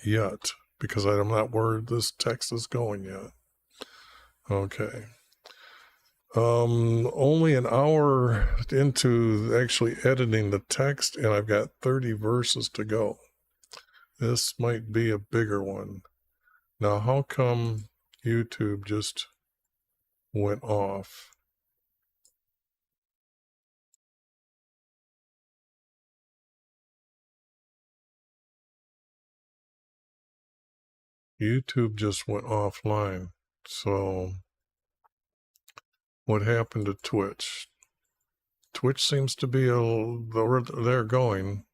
yet, because I'm not where this text is going yet. Okay. Only an hour into actually editing the text, and I've got 30 verses to go. This might be a bigger one. Now, how come YouTube just went off? YouTube just went offline. So what happened to Twitch? Twitch seems to be where they're going.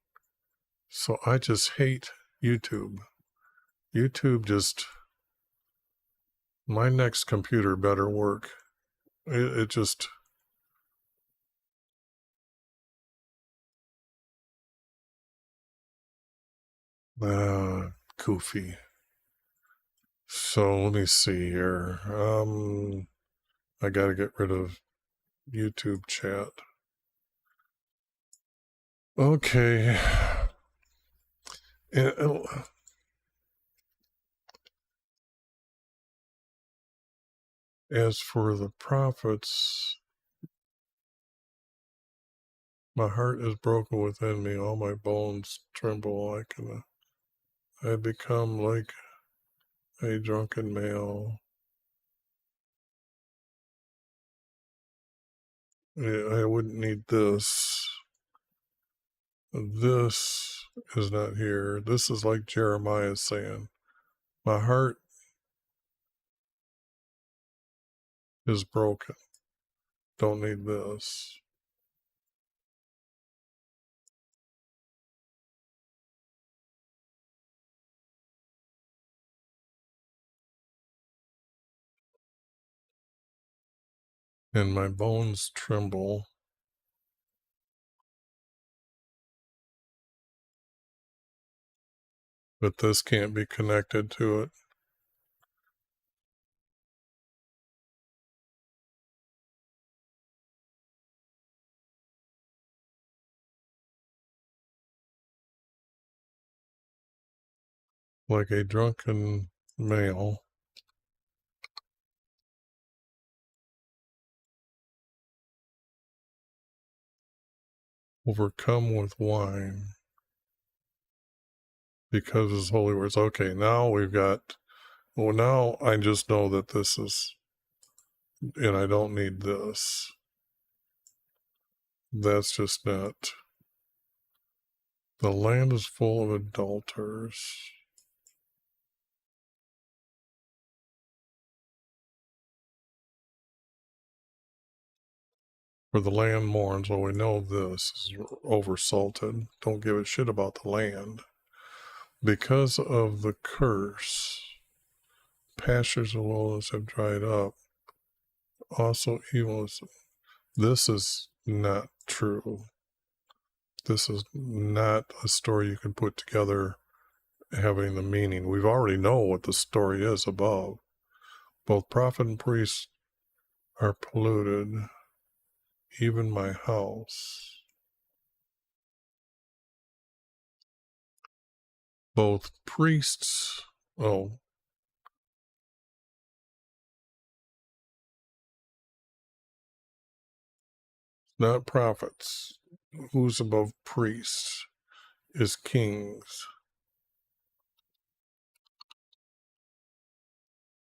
So I just hate YouTube. YouTube just, my next computer better work. It just, goofy. So let me see here. I got to get rid of YouTube chat. Okay. As for the prophets, my heart is broken within me. All my bones tremble. I become like a drunken male. I wouldn't need this. This is not here. This is like Jeremiah saying, my heart is broken. Don't need this. And my bones tremble. But this can't be connected to it. Like a drunken male. Overcome with wine. Because his holy words. Okay, now we've got, well, now I just know that this is, and I don't need this. That's just not. The land is full of adulterers. For the land mourns. Well, we know this is oversalted. Don't give a shit about the land. Because of the curse, pastures of wilderness have dried up. Also, evil is. This is not true. This is not a story you can put together having the meaning. We've already know what the story is above. Both prophet and priest are polluted, even my house. Both priests, not prophets. Who's above priests is kings.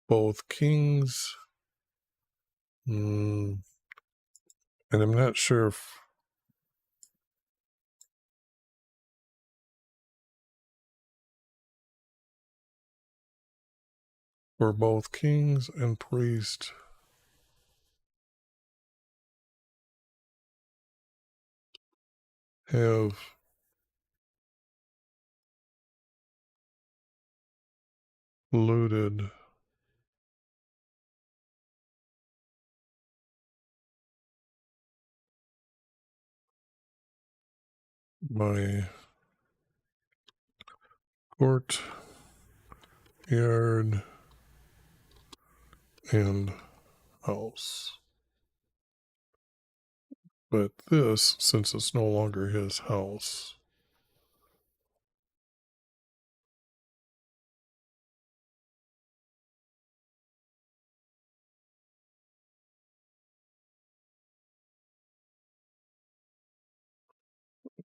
Both kings, and I'm not sure if for both kings and priests have looted my court yard and house. But this, since it's no longer his house,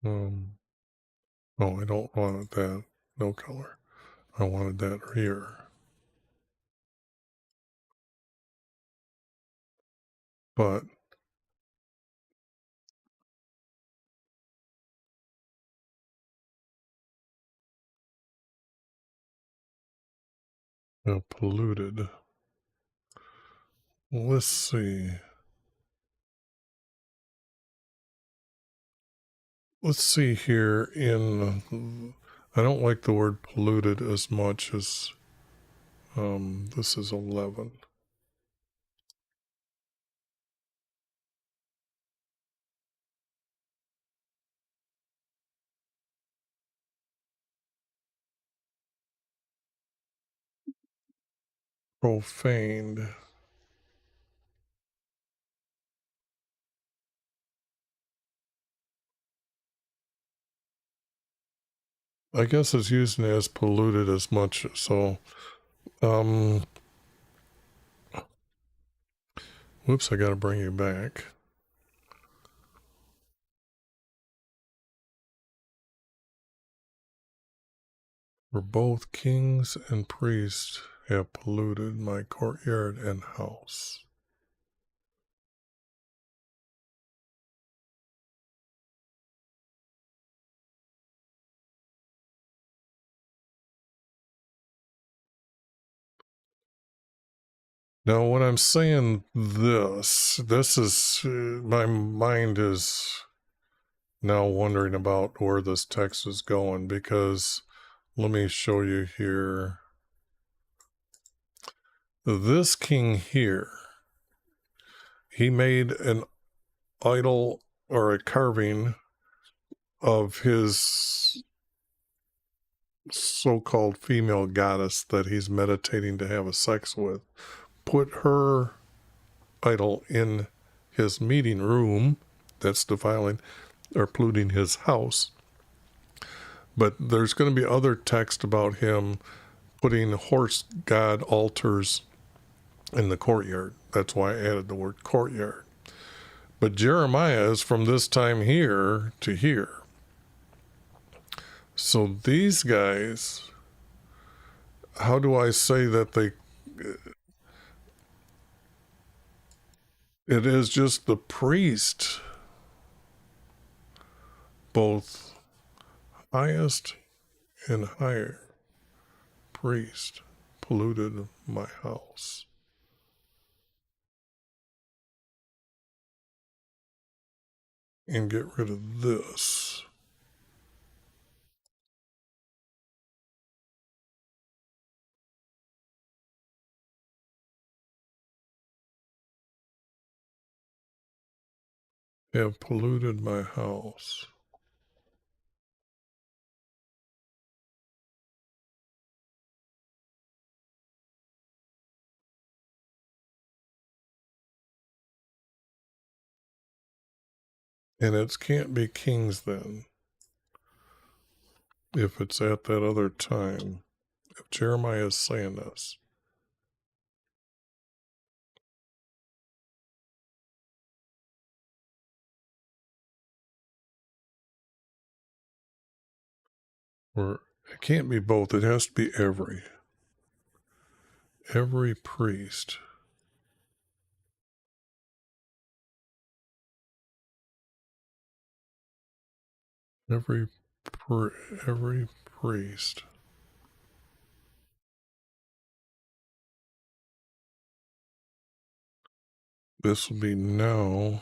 Oh, I don't want that. No color. I wanted that here. But polluted. Let's see. Let's see here in, I don't like the word polluted as much as, this is 11. Profaned. I guess it's using it as polluted as much. So, whoops, I got to bring you back. For both kings and priests have polluted my courtyard and house. Now, when I'm saying this is, my mind is now wondering about where this text is going, because let me show you here. This king here, he made an idol or a carving of his so-called female goddess that he's meditating to have a sex with, put her idol in his meeting room. That's defiling or polluting his house. But there's going to be other text about him putting horse god altars in the courtyard. That's why I added the word courtyard. But Jeremiah is from this time here to here. So these guys, how do I say that they, it is just the priest, both highest and higher priest, polluted my house. And get rid of this. Have polluted my house. And it can't be kings then, if it's at that other time. If Jeremiah is saying this. Or it can't be both. It has to be every priest. Every priest. This will be now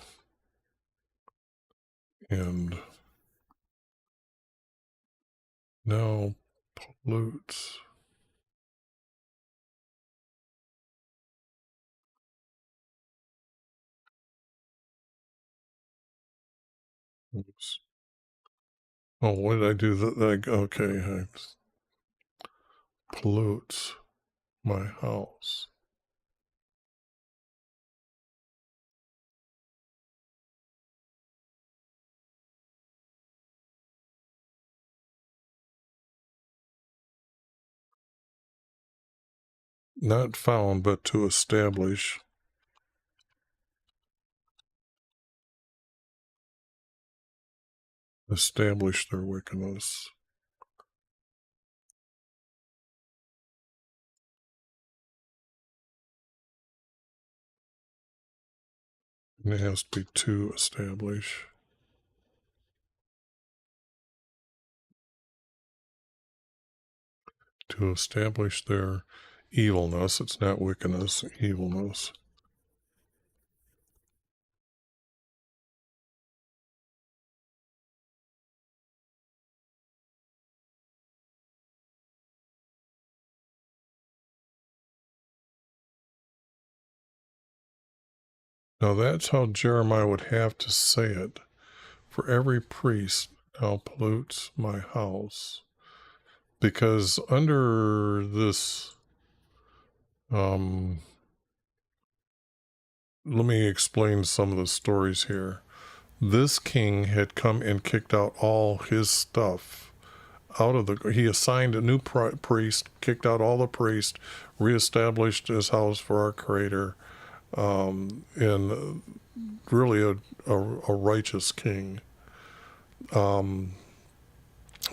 and now pollutes. Oops. Oh, what did I do? Okay, pollutes my house. Not found, but to establish. establish their wickedness. And it has to be to establish. To establish their evilness. It's not wickedness, evilness. Now that's how Jeremiah would have to say it. For every priest now pollutes my house. Because under this, let me explain some of the stories here. This king had come and kicked out all his stuff out of the. He assigned a new priest, kicked out all the priests, reestablished his house for our Creator, and really a righteous king.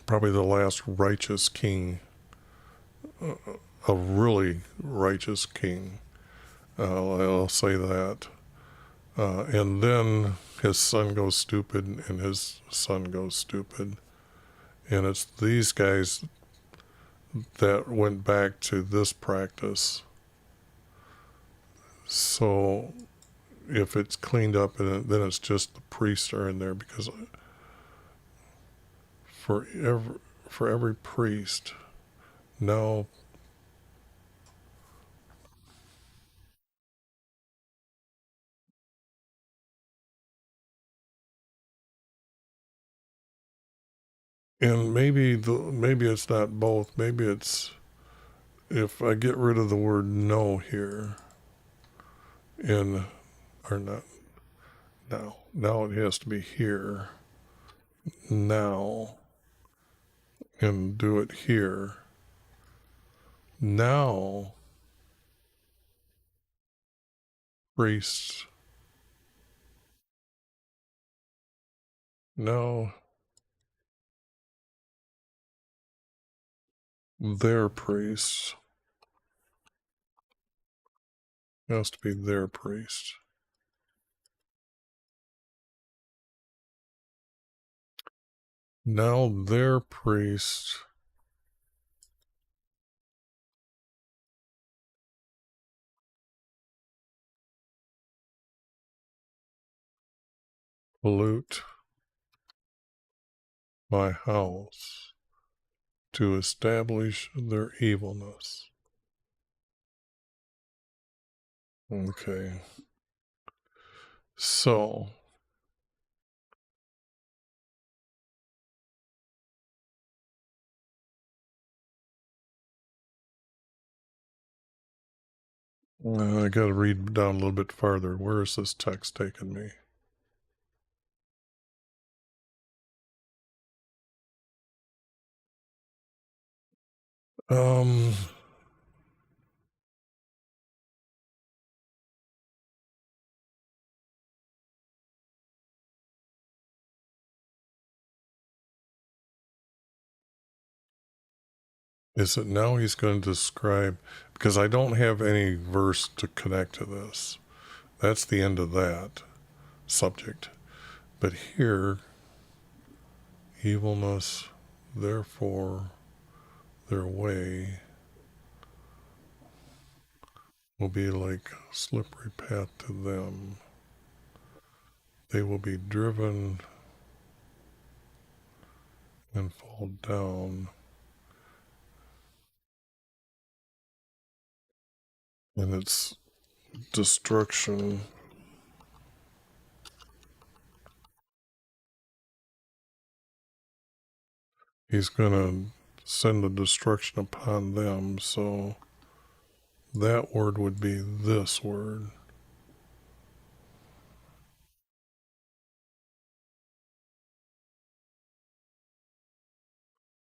Probably the last righteous king, a really righteous king. I'll say that. And then his son goes stupid, and his son goes stupid. And it's these guys that went back to this practice. So if it's cleaned up, then it's just the priests are in there, because for every priest now. And maybe it's not both. Maybe it's, if I get rid of the word no here, in, or not now. Now it has to be here. Now. And do it here. Now priests. Now their priests. It has to be their priest. Now their priest pollute my house to establish their evilness. Okay. So I got to read down a little bit farther. Where is this text taking me? Is it now he's going to describe, because I don't have any verse to connect to this. That's the end of that subject. But here, evilness, therefore, their way will be like a slippery path to them. They will be driven and fall down. And its destruction. He's going to send the destruction upon them. So that word would be this word.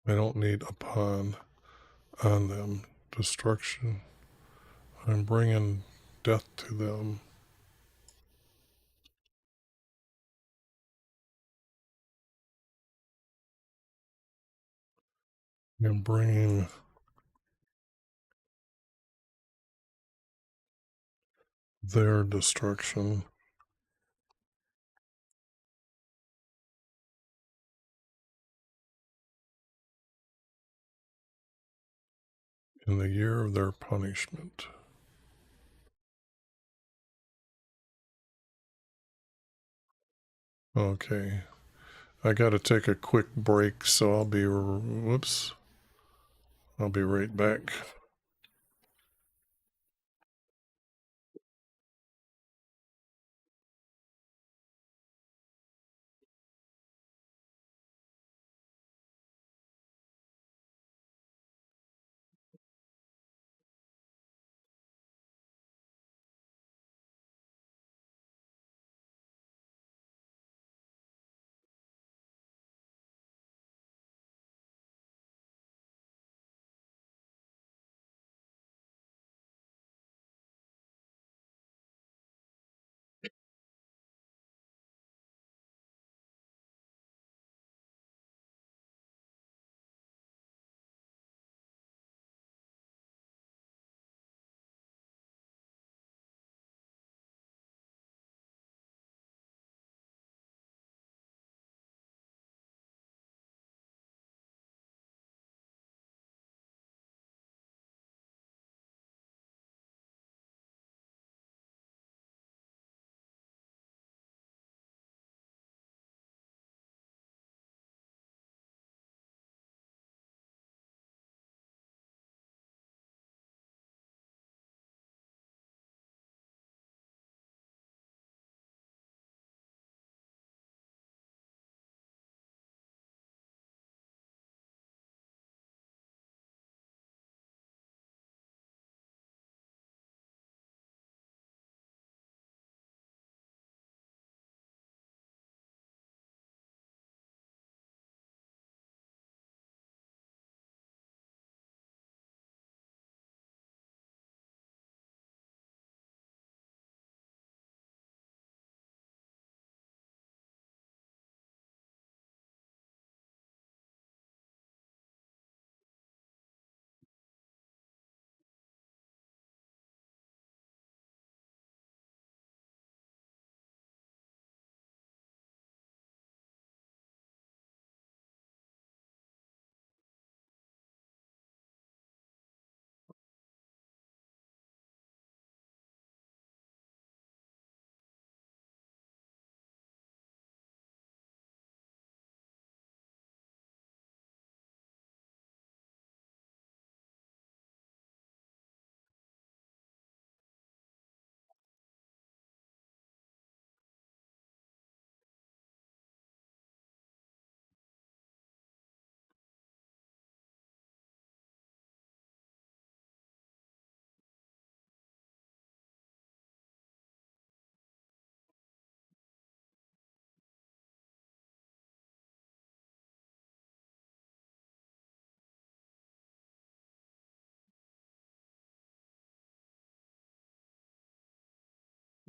I don't need upon, on them, destruction. I'm bringing death to them. and bring their destruction in the year of their punishment. Okay. I got to take a quick break, so I'll be, whoops, I'll be right back.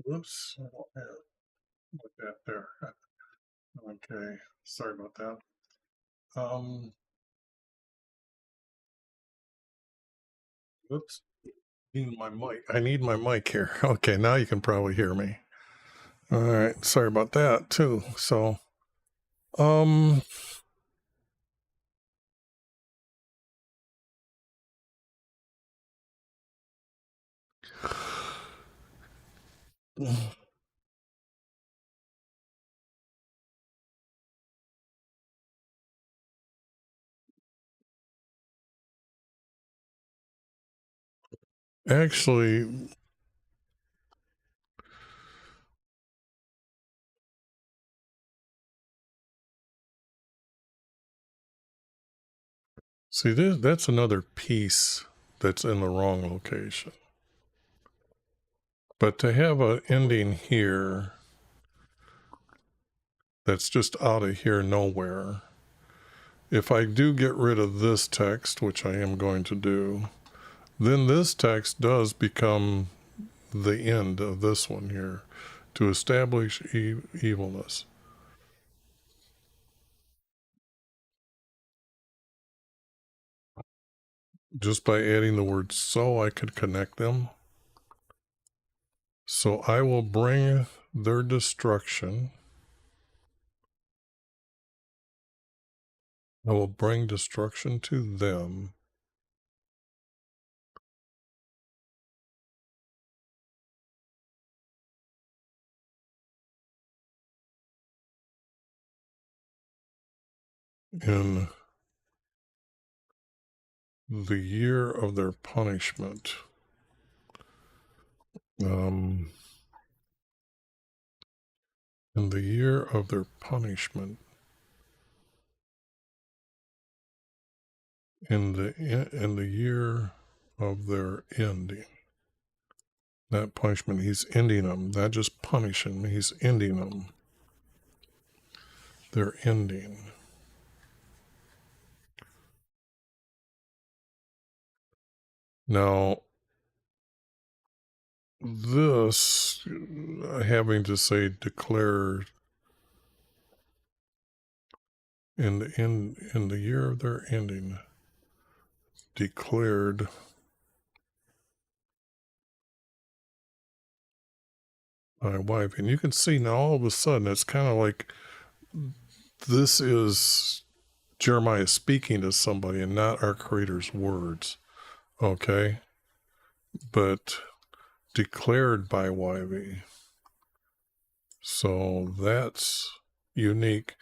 Whoops. Like that there. Okay. Sorry about that. Whoops. Need my mic. I need my mic here. Okay, now you can probably hear me. All right. Sorry about that too. So, um, actually, see, that's another piece that's in the wrong location. But to have an ending here that's just out of here nowhere, if I do get rid of this text, which I am going to do, then this text does become the end of this one here, to establish evilness. just by adding the word so, I could connect them. So I will bring their destruction. I will bring destruction to them. In the year of their punishment. In the year of their punishment. In the year of their ending. Not punishment, he's ending them. Not just punishing, he's ending them. They're ending. Now, this, having to say declare in the year of their ending, declared my wife. And you can see now all of a sudden it's kind of like this is Jeremiah speaking to somebody and not our Creator's words. Okay? But declared by YV. So that's unique.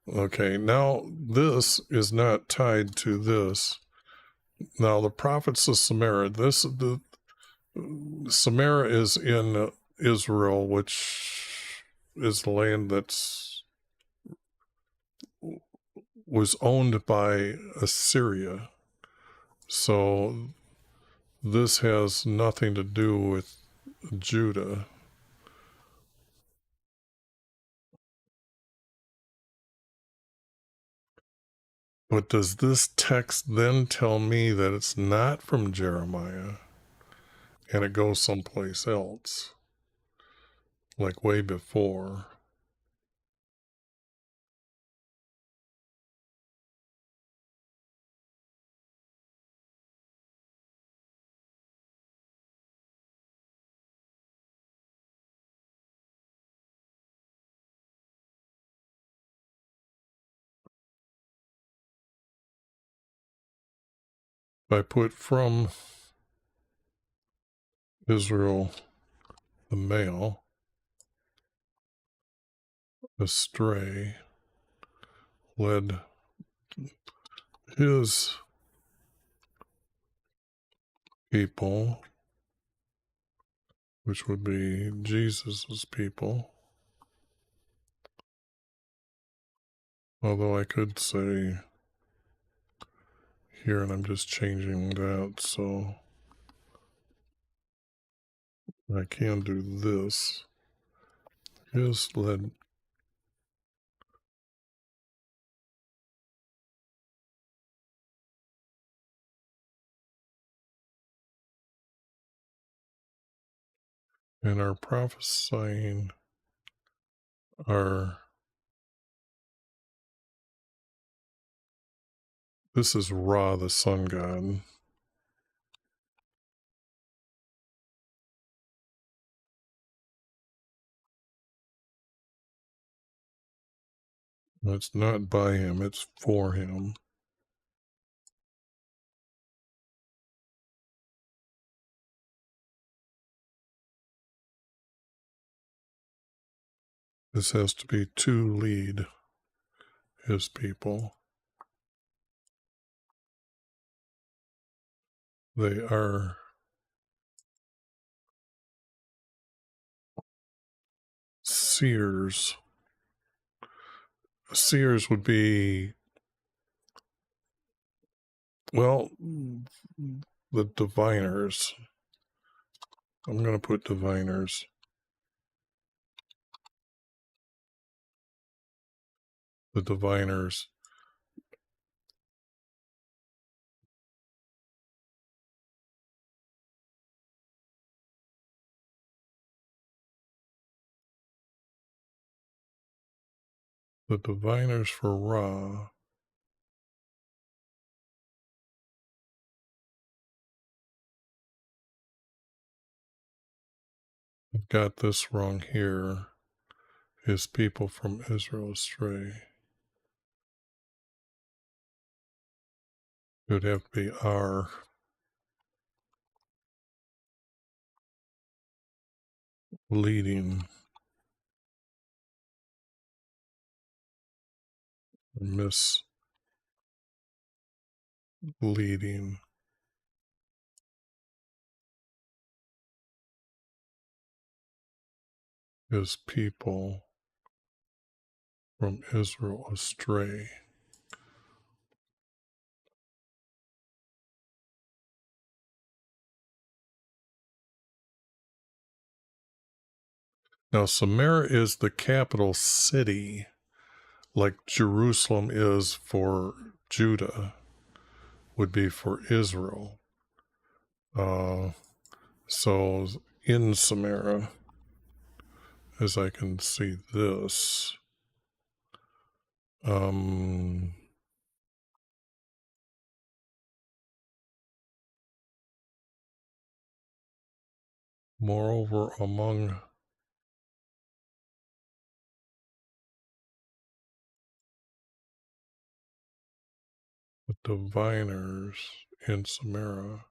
Okay, now this is not tied to this. Now the prophets of Samaria, Samaria is in Israel, which is the land that's was owned by Assyria. So this has nothing to do with Judah. But does this text then tell me that it's not from Jeremiah and it goes someplace else, like way before? I put from Israel the male astray, led his people, which would be Jesus's people. Although I could say here, and I'm just changing that, so I can do this. His led and are prophesying are, this is Ra, the sun god. It's not by him, it's for him. This has to be to lead his people. They are seers. Seers would be, well, the diviners. I'm going to put diviners. The diviners. The diviners for Ra. I've got this wrong here. His people from Israel astray. It would have to be our leading, misleading his people from Israel astray. Now, Samaria is the capital city, like Jerusalem is for Judah, would be for Israel. So in Samaria, as I can see this, moreover, among the diviners in Samaria,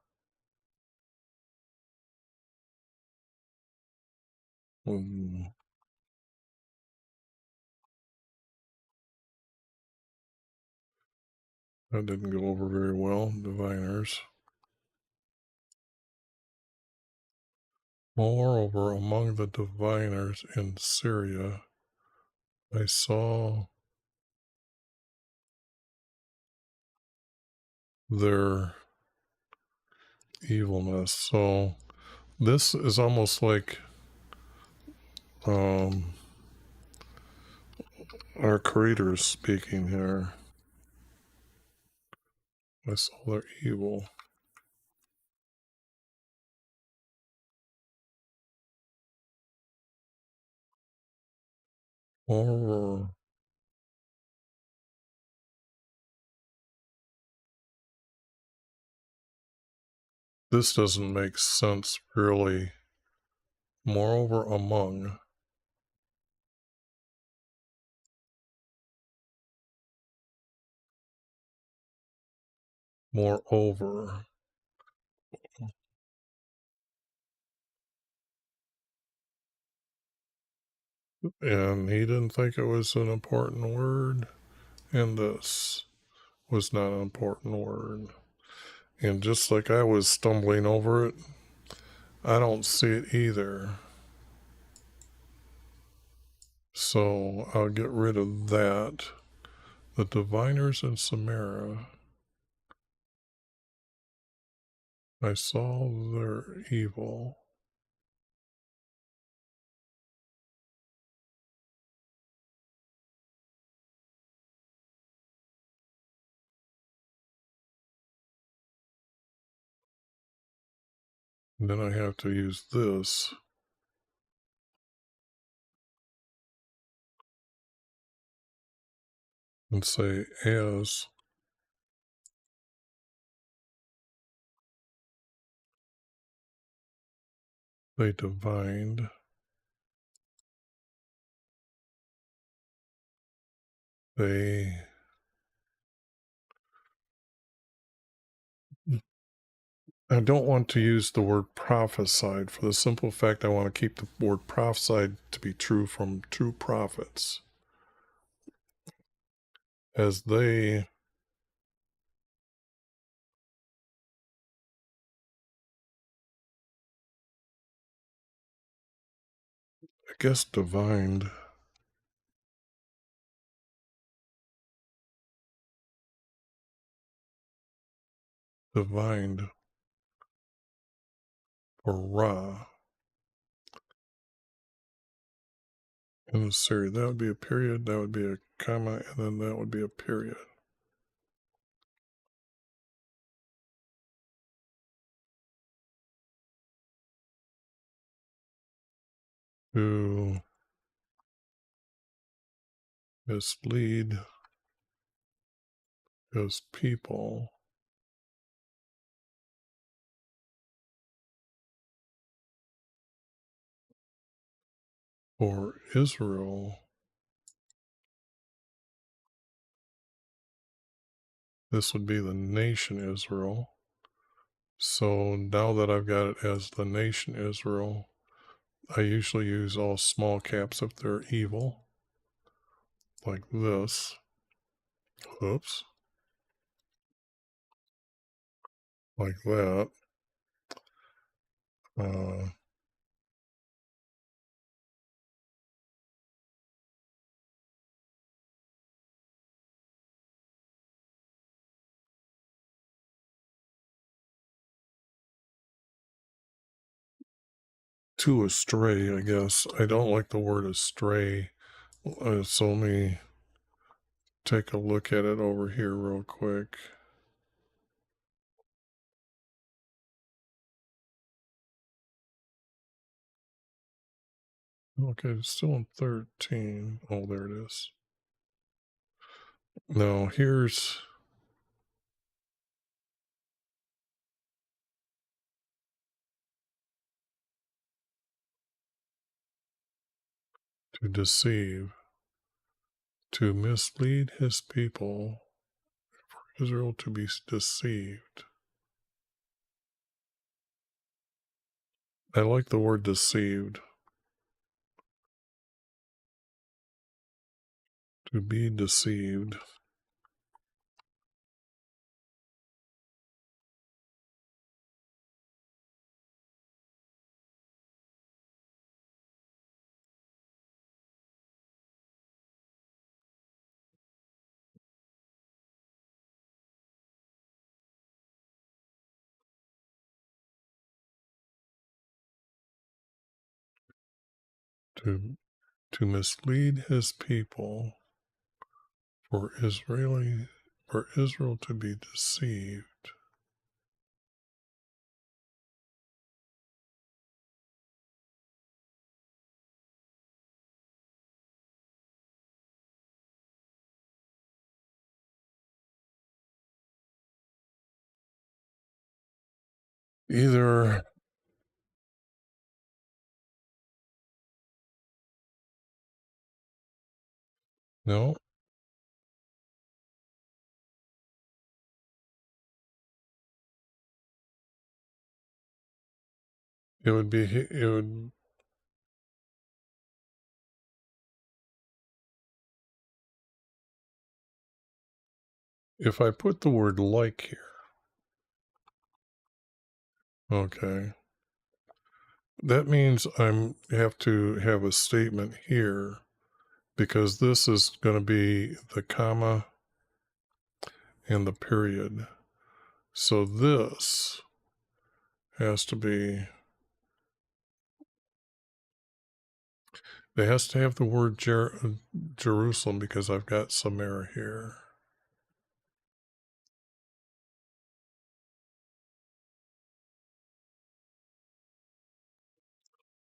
that didn't go over very well, diviners. Moreover, among the diviners in Syria, I saw their evilness. So this is almost like our Creator is speaking here. I saw their evil. Or this doesn't make sense really. Moreover, among. Moreover. And he didn't think it was an important word. And this was not an important word. And just like I was stumbling over it, I don't see it either. So I'll get rid of that. The diviners in Samaria, I saw their evil. And then I have to use this and say, as they divined, they I don't want to use the word prophesied for the simple fact I want to keep the word prophesied to be true from true prophets. As they I guess divined. Divined for Ra in the series. That would be a period, that would be a comma, and then that would be a period. To mislead his people For Israel, this would be the nation Israel. So now that I've got it as the nation Israel, I usually use all small caps if they're evil, like this. Oops. Like that. Uh, to astray, I guess. I don't like the word astray. So let me take a look at it over here real quick. Okay, it's still in 13. Oh, there it is. Now, here's to deceive, to mislead his people, for Israel to be deceived. I like the word deceived. To be deceived. To mislead his people, for Israel to be deceived. Either no, it would if I put the word like here. Okay. That means I have to have a statement here because this is going to be the comma and the period. So this has to be, it has to have the word Jerusalem because I've got Samaria here.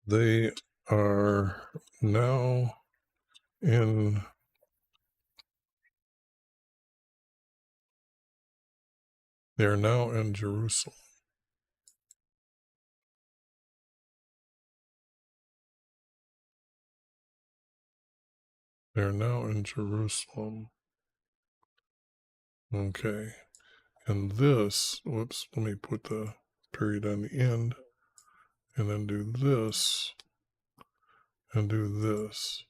They are now in Jerusalem. They're now in Jerusalem. Okay. And this, whoops, let me put the period on the end and then do this and do this.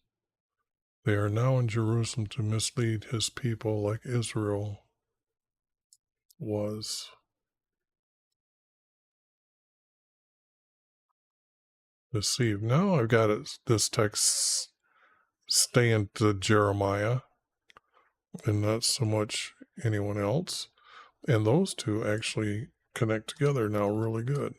They are now in Jerusalem to mislead his people like Israel was deceived. Now I've got this text staying to Jeremiah and not so much anyone else. And those two actually connect together now really good.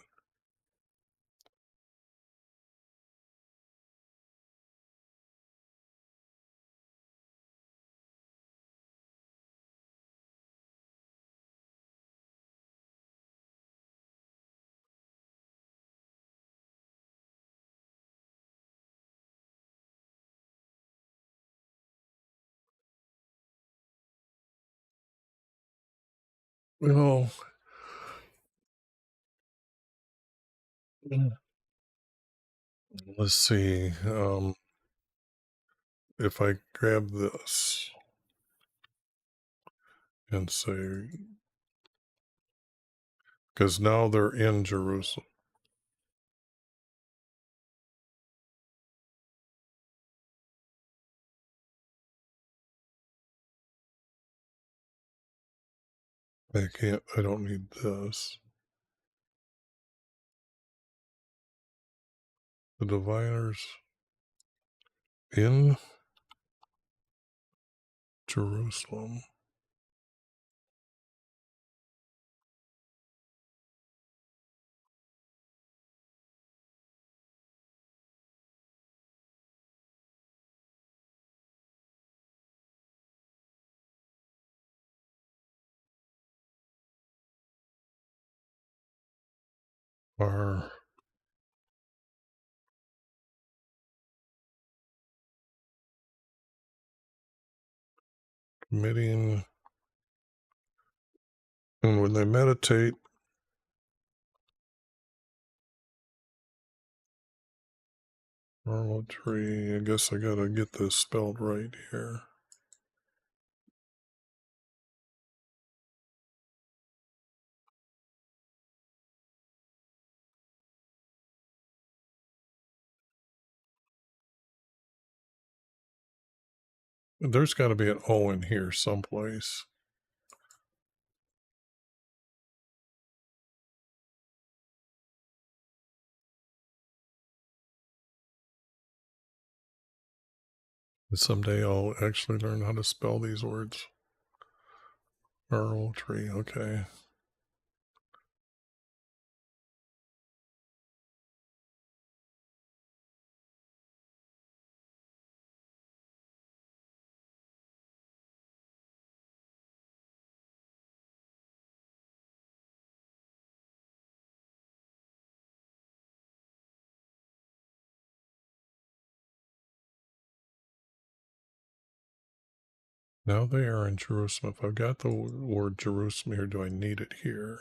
Well, Let's see. If I grab this and say, because now they're in Jerusalem. I don't need this. The diviners in Jerusalem. Are committing, and when they meditate, harlotry, I guess I gotta get this spelled right here. There's got to be an O in here someplace. Someday I'll actually learn how to spell these words. Harlotry, okay. Now they are in Jerusalem. If I've got the word Jerusalem here, do I need it here?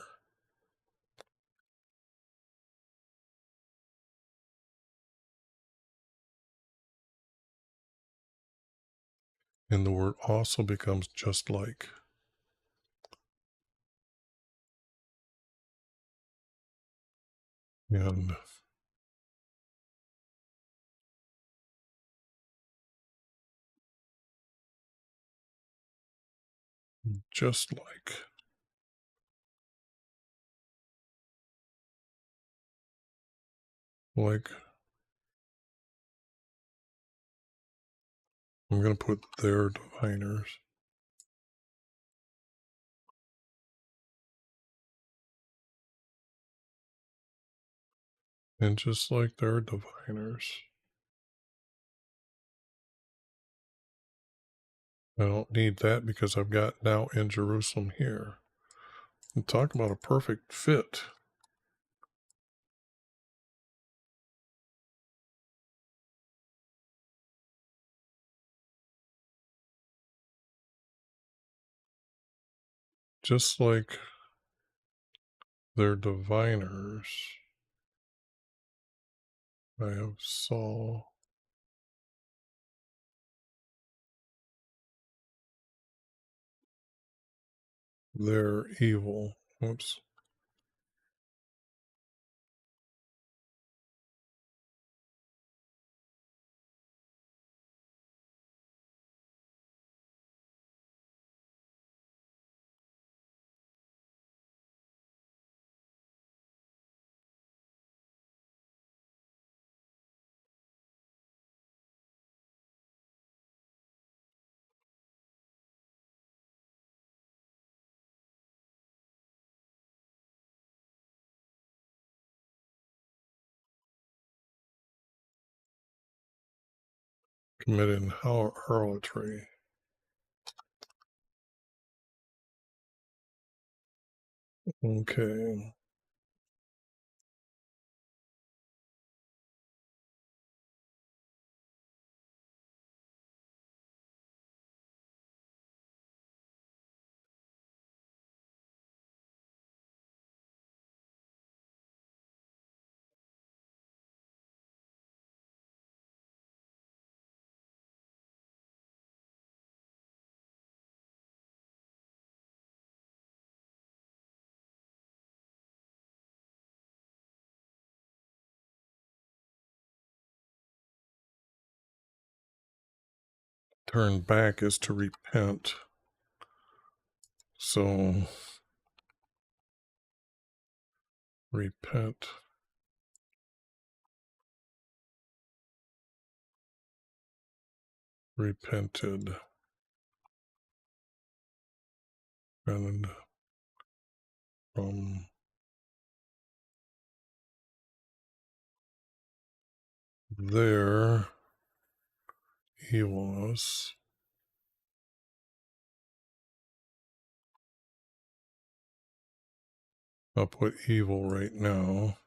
And the word also becomes just like. And just like. Like, I'm going to put their diviners. And just like their diviners. I don't need that because I've got now in Jerusalem here. And talk about a perfect fit. Just like their diviners, I have saw their evil. Oops. Committing harlotry. Okay. Turn back is to repent. So, repent. Repented. And from there, he was. I'll put evil right now.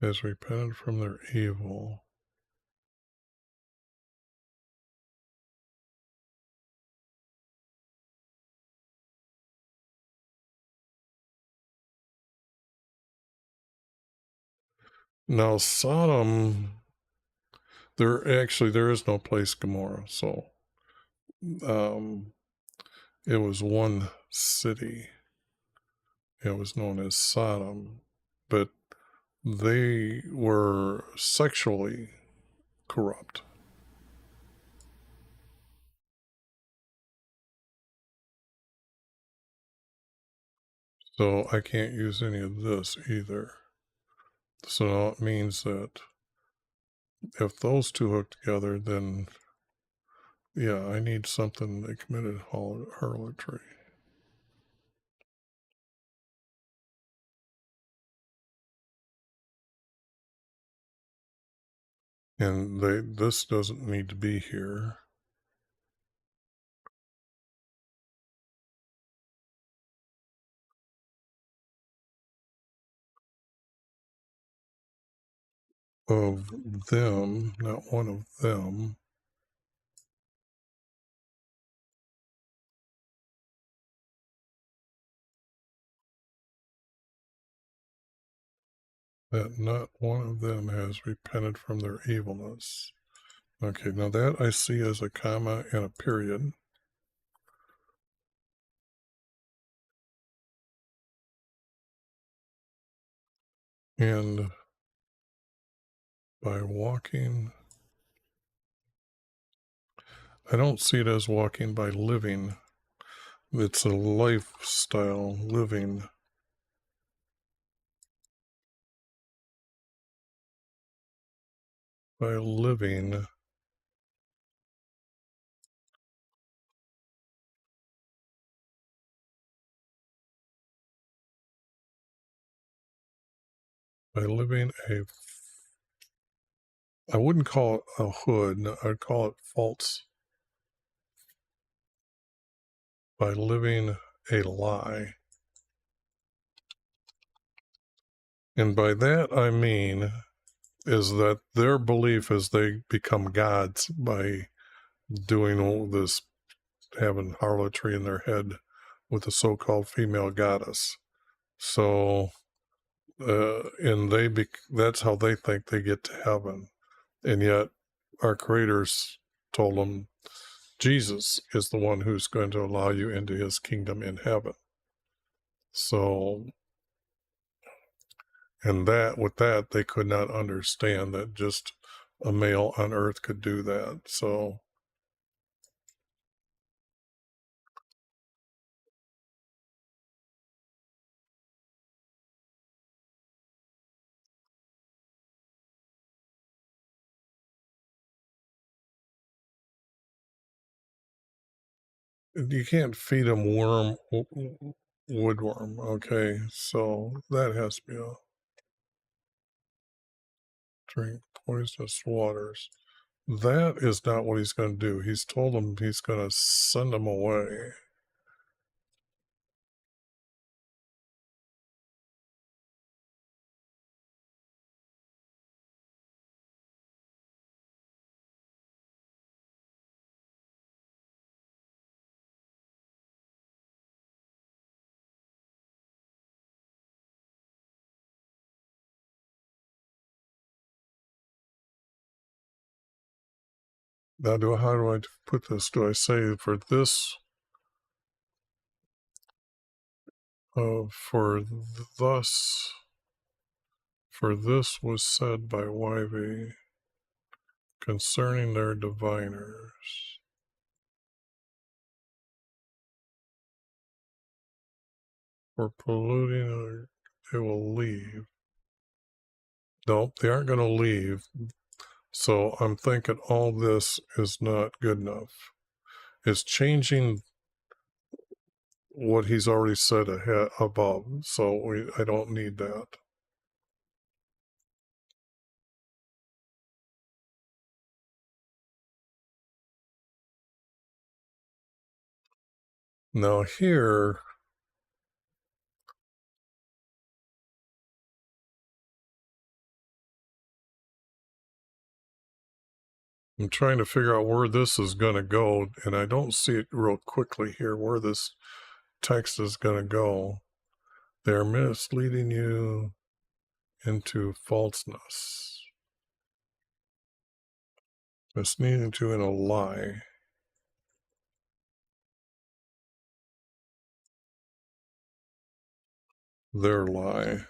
Has repented from their evil. Now, Sodom, there is no place Gomorrah, so it was one city. It was known as Sodom, but they were sexually corrupt. So I can't use any of this either. So now it means that if those two hook together, then yeah, I need something that committed harlotry. And this doesn't need to be here. Of them, not one of them. That not one of them has repented from their evilness. Okay, now that I see as a comma and a period. And by walking, I don't see it as walking by living. It's a lifestyle living. By living. By living I wouldn't call it a hood, I'd call it false. By living a lie. And by that I mean is that their belief is they become gods by doing all this, having harlotry in their head with the so-called female goddess. So, and that's how they think they get to heaven. And yet our creators told them Jesus is the one who's going to allow you into his kingdom in heaven. So, and with that, they could not understand that just a male on earth could do that. So, you can't feed them woodworm, okay? So that has to be a drink poisonous waters. That is not what he's going to do. He's told them he's going to send them away. Now, how do I put this? Do I say for this, for thus, For this was said by YV concerning their diviners. For polluting, they will leave. Nope, they aren't going to leave. So I'm thinking all this is not good enough. It's changing what he's already said ahead above. So I don't need that. Now here, I'm trying to figure out where this is going to go, and I don't see it real quickly here where this text is going to go. They're misleading you into falseness. Misleading you in a lie. Their lie.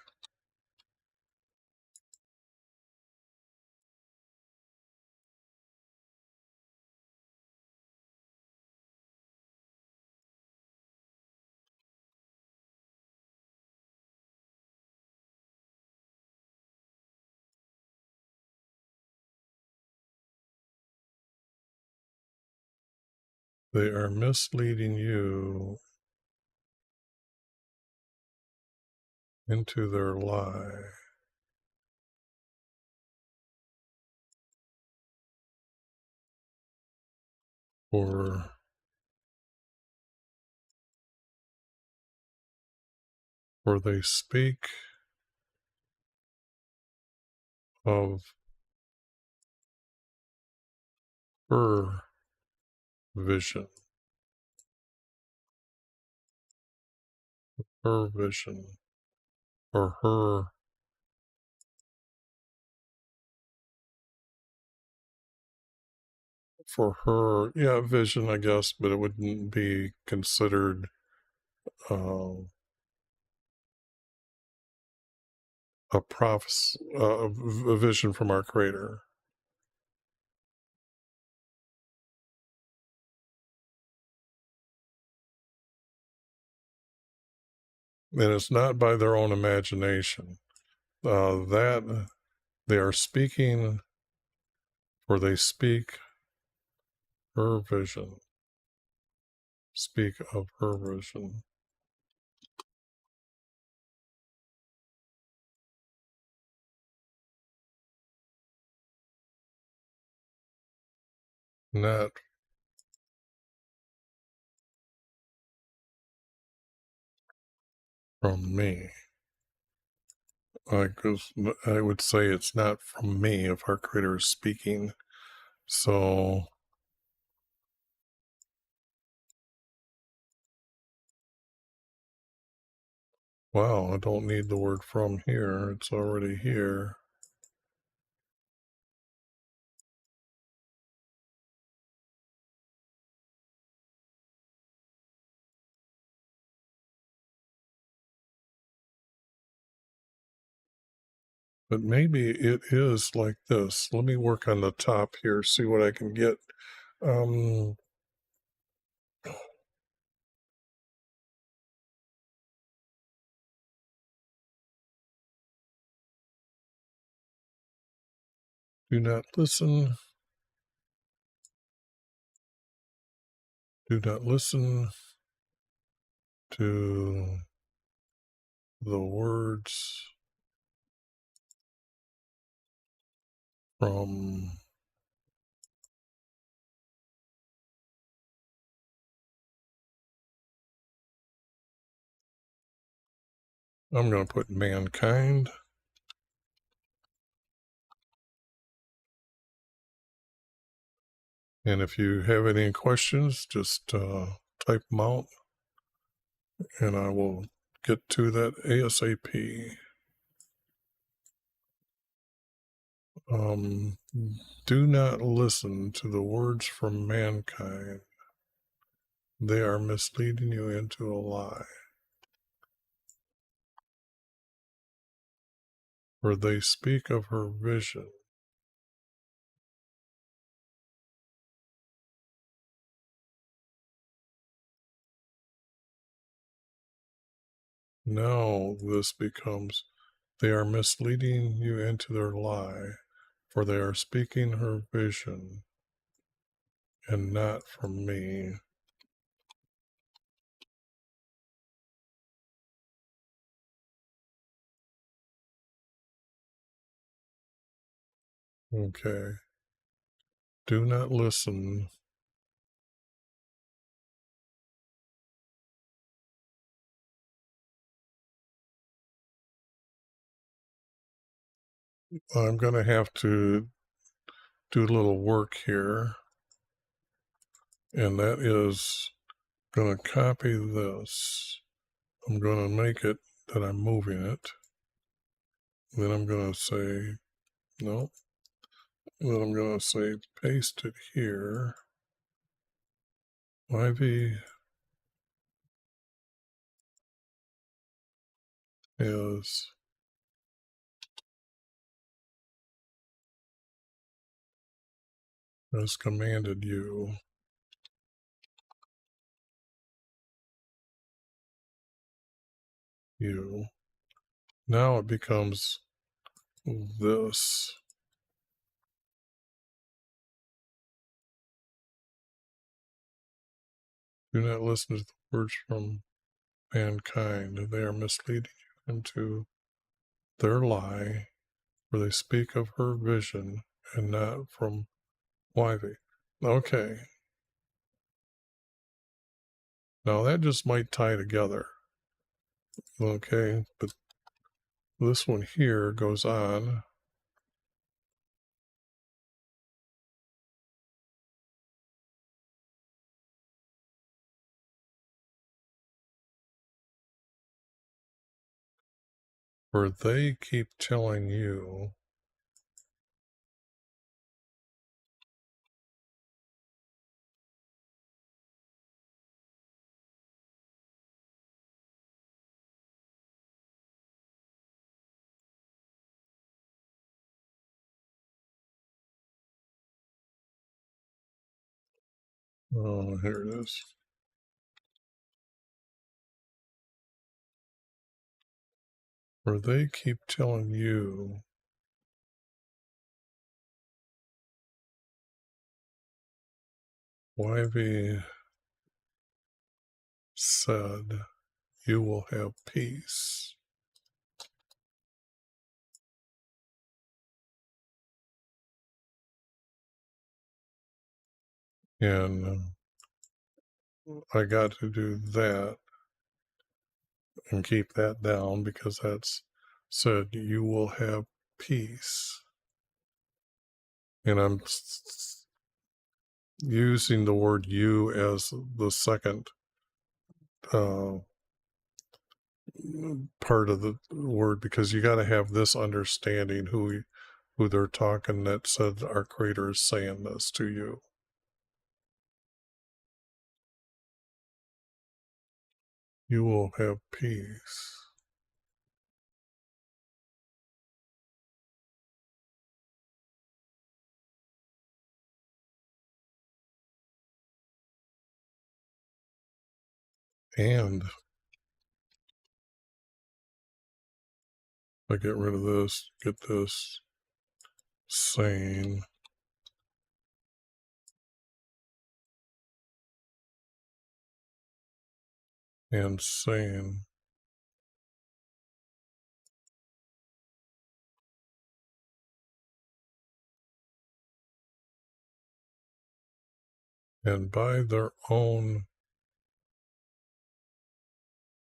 They are misleading you into their lie. For they speak of her vision. Her vision. Or her. For her, yeah, vision, I guess, but it wouldn't be considered a prophecy, a vision from our Creator. And it's not by their own imagination. That they are speaking, or they speak her vision. Speak of her vision. Not from me. Because I would say it's not from me if our Creator is speaking. So, wow, I don't need the word from here. It's already here. But maybe it is like this. Let me work on the top here, see what I can get. Do not listen. Do not listen to the words from I'm going to put mankind. And if you have any questions, just type them out and I will get to that ASAP. Do not listen to the words from mankind. They are misleading you into a lie. for they speak of her vision. Now this becomes, they are misleading you into their lie, for they are speaking her vision and not from me. Okay. Do not listen. I'm going to have to do a little work here, and that is going to copy this. I'm going to make it that I'm moving it. Then I'm going to say, no. Then I'm going to say, paste it here. YV has commanded you. Now it becomes this. Do not listen to the words from mankind. They are misleading you into their lie, for they speak of her vision and not from YV. Okay. Now that just might tie together. Okay, but this one here goes on. For they keep telling you, oh, here it is. For they keep telling you, YV said, you will have peace. And I got to do that and keep that down because that's said, you will have peace. And I'm using the word you as the second part of the word because you got to have this understanding who they're talking that said our creator is saying this to you. You will have peace. And I get rid of this, get this sane. And sane. And by their own,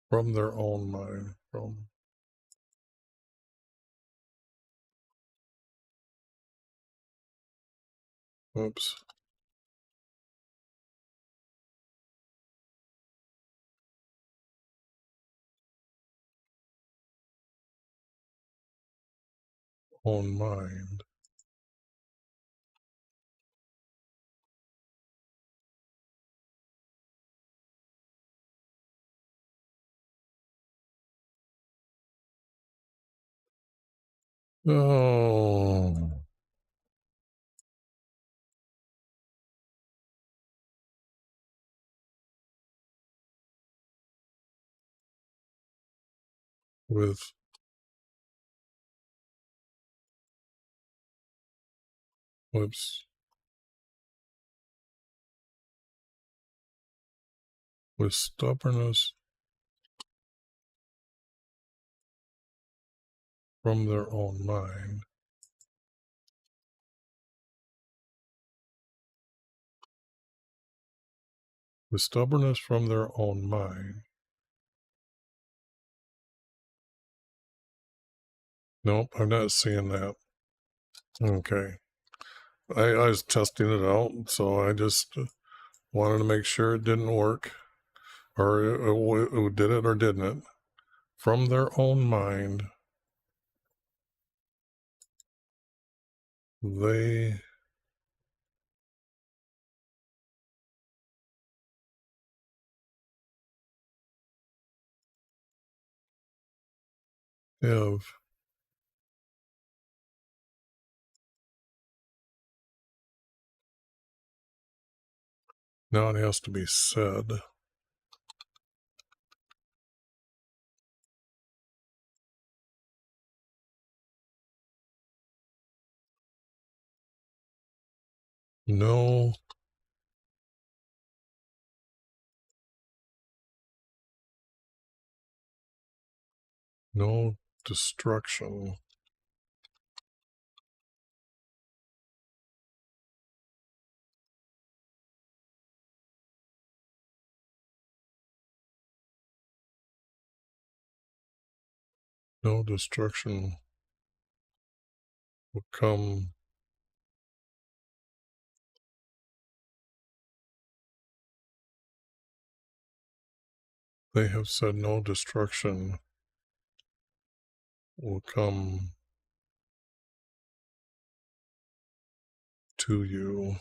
from their own mind, from oops, own mind. Oh. With whoops. With stubbornness from their own mind. With stubbornness from their own mind. Nope, I'm not seeing that. Okay. I was testing it out, so I just wanted to make sure it didn't work, or it did it or didn't it. From their own mind, they have now it has to be said. No destruction no destruction will come they have said no destruction will come to you.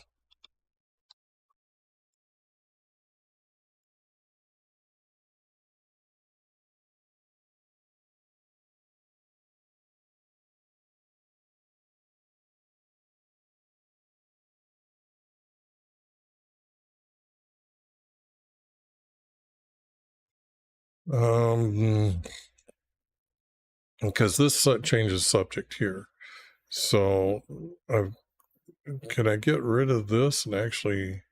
Because this changes subject here. So can I get rid of this and actually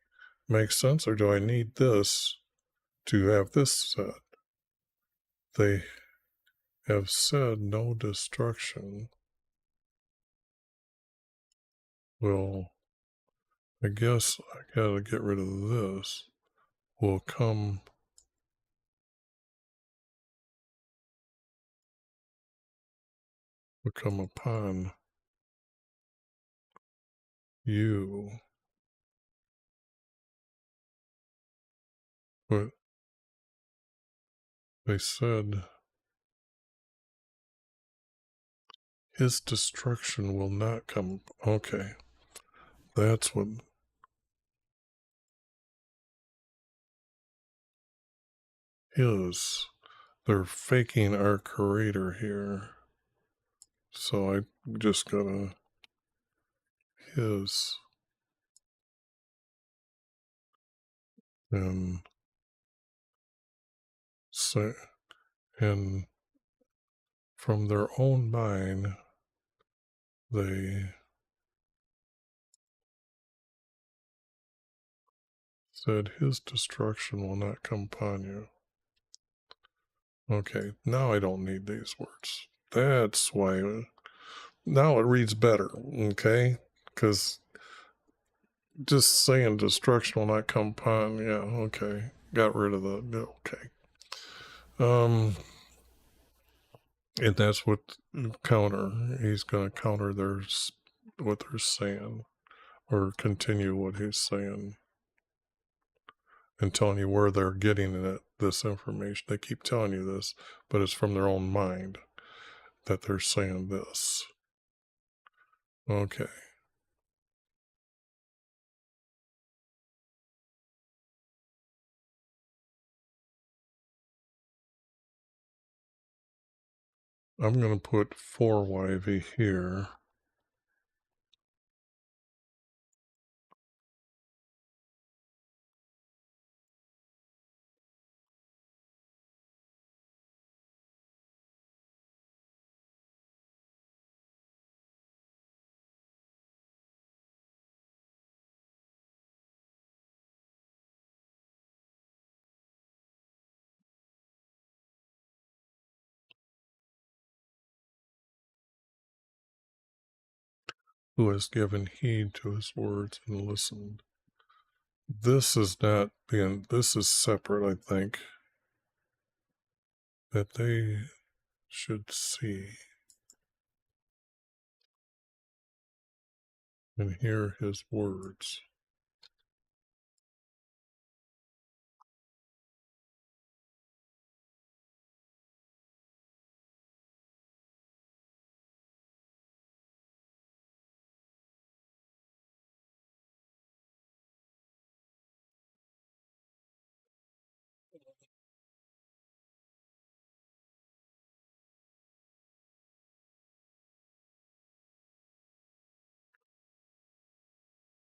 make sense, or do I need this to have this said? They have said no destruction will, I guess I gotta get rid of this, will come upon you. But they said his destruction will not come. Okay, that's what his. They're faking our creator here. So I just gotta his and say, and from their own mind they said his destruction will not come upon you. Okay, now I don't need these words. That's why now it reads better. Okay, because just saying destruction will not come upon, yeah, okay, got rid of the okay. And that's what counter. He's going to counter what they're saying, or continue what he's saying, and telling you where they're getting this information. They keep telling you this, but it's from their own mind that they're saying this. Okay. I'm going to put 4YV here. Who has given heed to his words and listened. This is not being, this is separate, I think, that they should see and hear his words.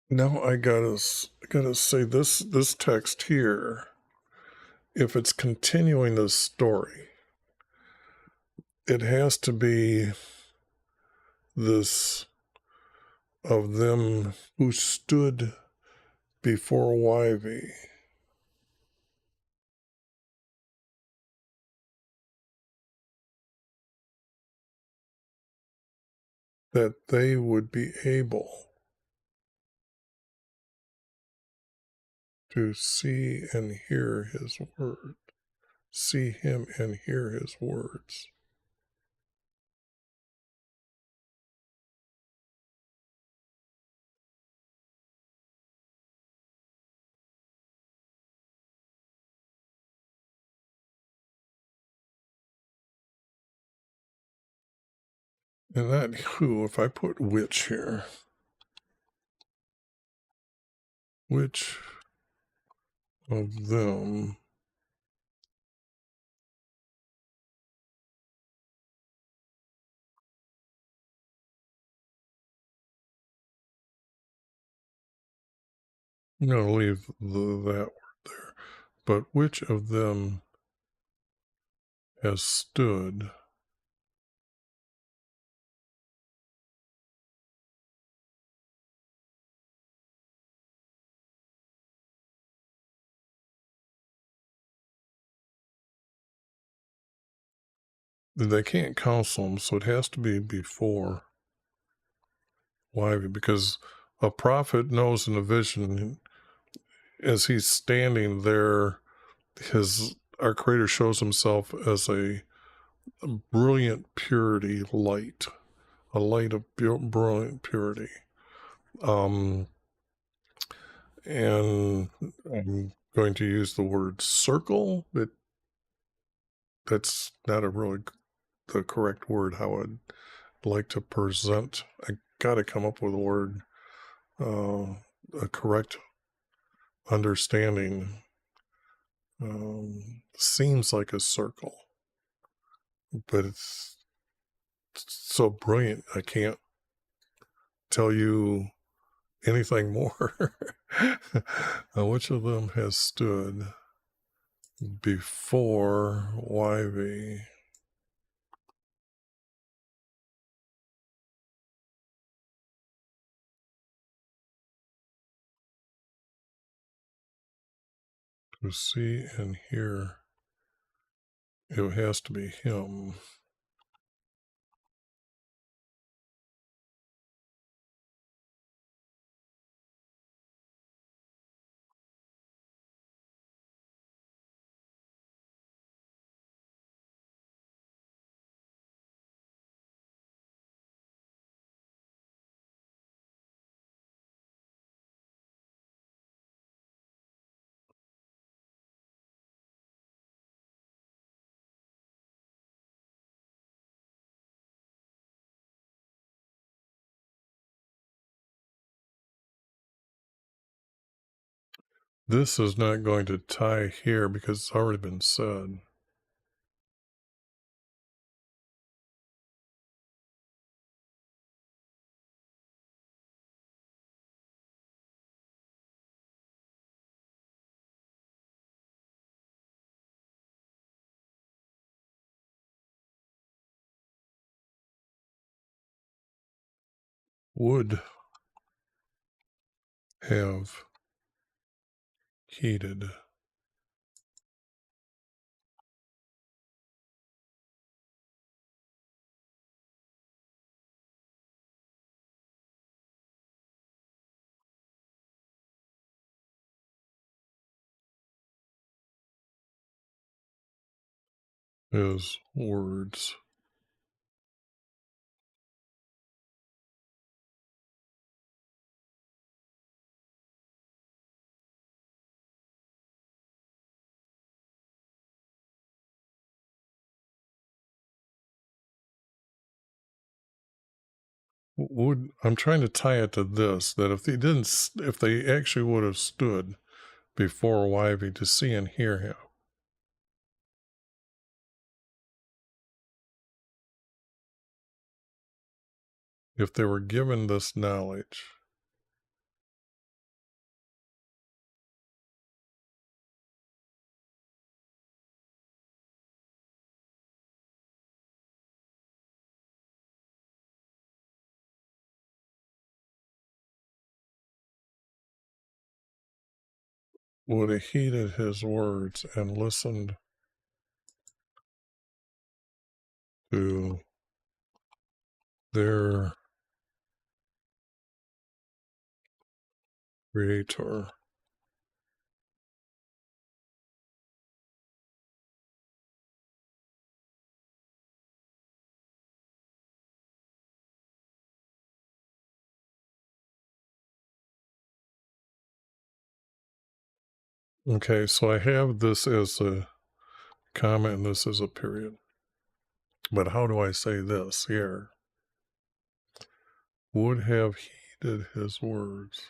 Now I gotta say this text here, if it's continuing this story, it has to be this of them who stood before YV. That they would be able to see and hear his word, see him and hear his words. And that who, if I put which here, which of them I'm going to leave that word there, but which of them has stood they can't counsel them, so it has to be before YV, because a prophet knows in a vision as he's standing there, our Creator shows himself as a brilliant purity light, a light of brilliant purity. And I'm going to use the word circle, but that's not the correct word how I'd like to present. I got to come up with a word, a correct understanding. Seems like a circle, but it's so brilliant I can't tell you anything more. Which of them has stood before YV? To see and hear, it has to be him. This is not going to tie here because it's already been said. would have heeded his words. I'm trying to tie it to this, that if they actually would have stood before Wyvie to see and hear him, if they were given this knowledge, would have heeded his words and listened to their Creator. Okay, so I have this as a comma and this as a period. But how do I say this here? Would have heeded his words.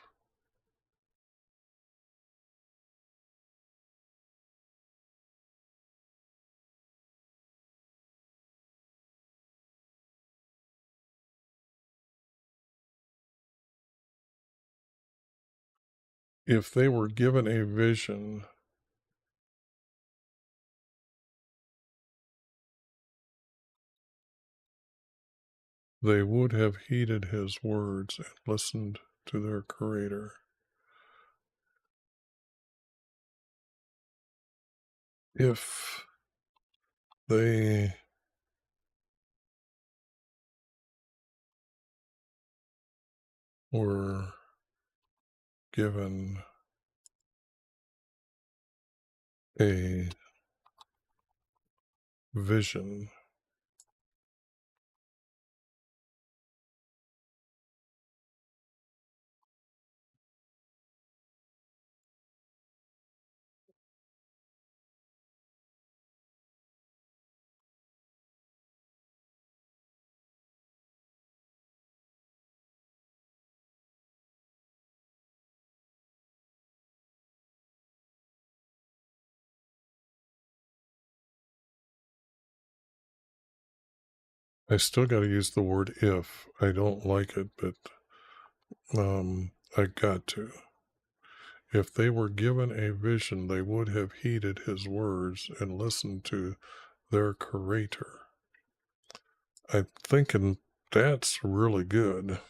If they were given a vision, they would have heeded his words and listened to their Creator. If they were given a vision, I still got to use the word if. I don't like it, but I got to. If they were given a vision, they would have heeded his words and listened to their Creator. I'm thinking that's really good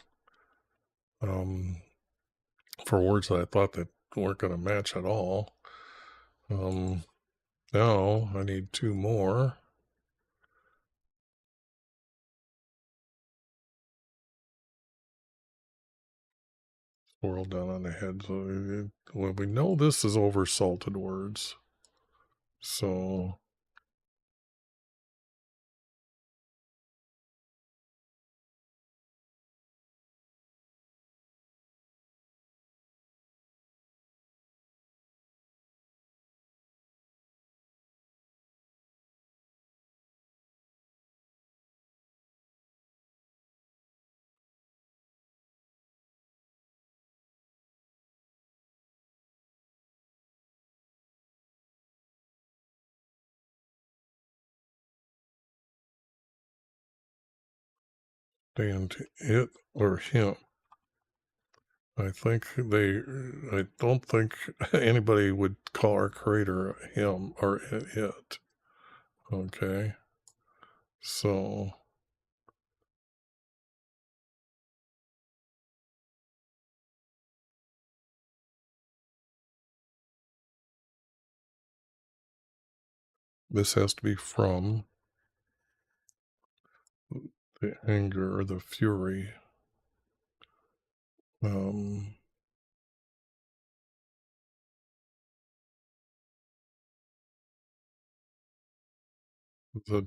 for words that I thought that weren't going to match at all. Now I need two more. Swirl down on the head. So well, we know this is oversalted words. So and it or him. I don't think anybody would call our Creator him or it. Okay. So This has to be from the anger or the fury. The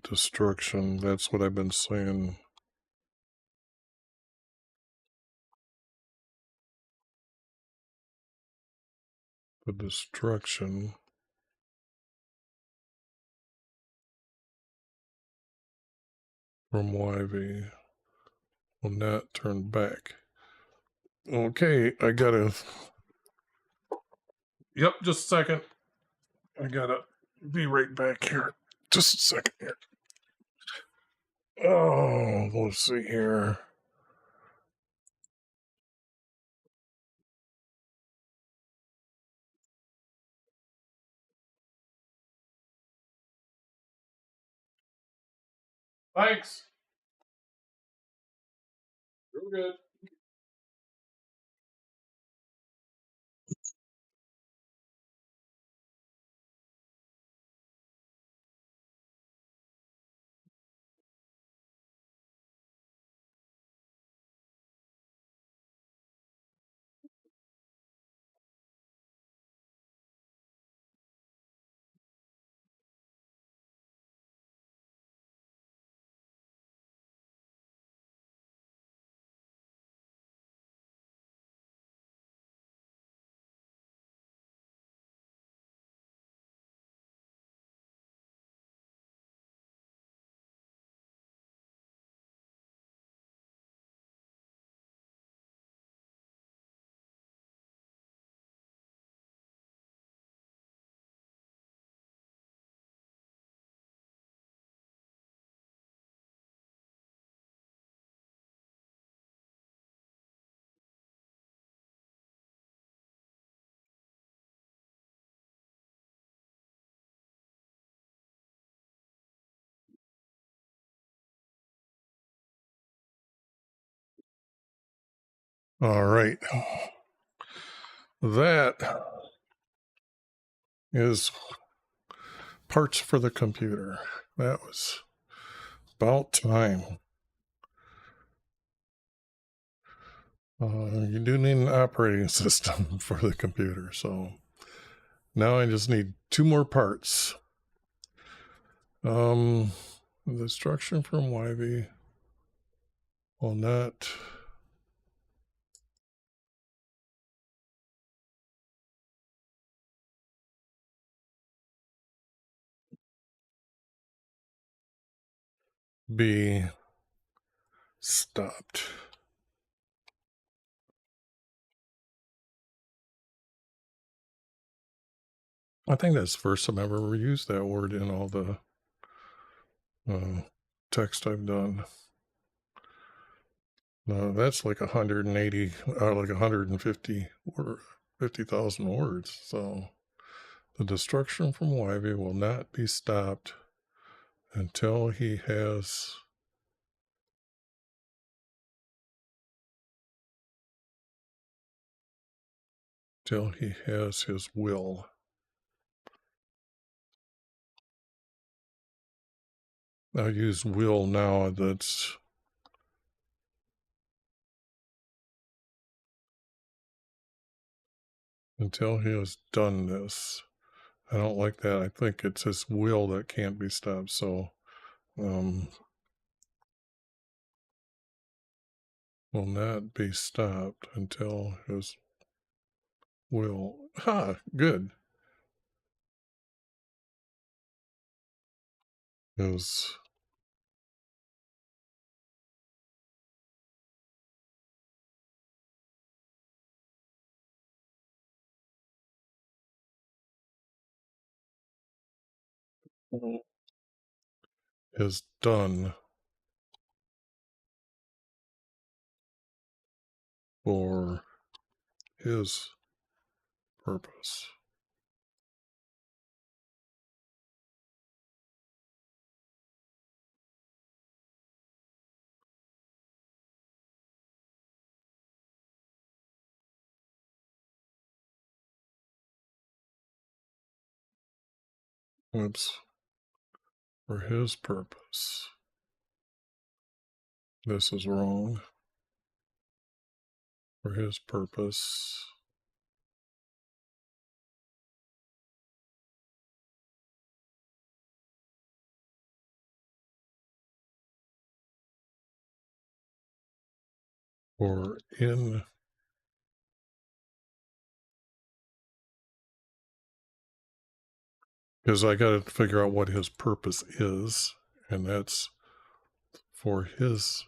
destruction, that's what I've been saying. The destruction from YV will not turn back. Okay, I gotta. Yep, just a second. I gotta be right back here. Just a second here. Oh, let's see here. Thanks. You're good. All right. That is parts for the computer. That was about time. You do need an operating system for the computer, so now I just need 2 more parts. The destruction from YV will not be stopped. I think that's the first time I've ever used that word in all the text I've done. That's like 180, like 150 or 50,000 words. So the destruction from YV will not be stopped until he has his will. I use will now. That's until he has done this. I don't like that. I think it's his will that can't be stopped. So will not be stopped until his will. Good. His is done for his purpose. Oops. for his purpose. This is wrong. For his purpose. Or in because I got to figure out what his purpose is, and that's for his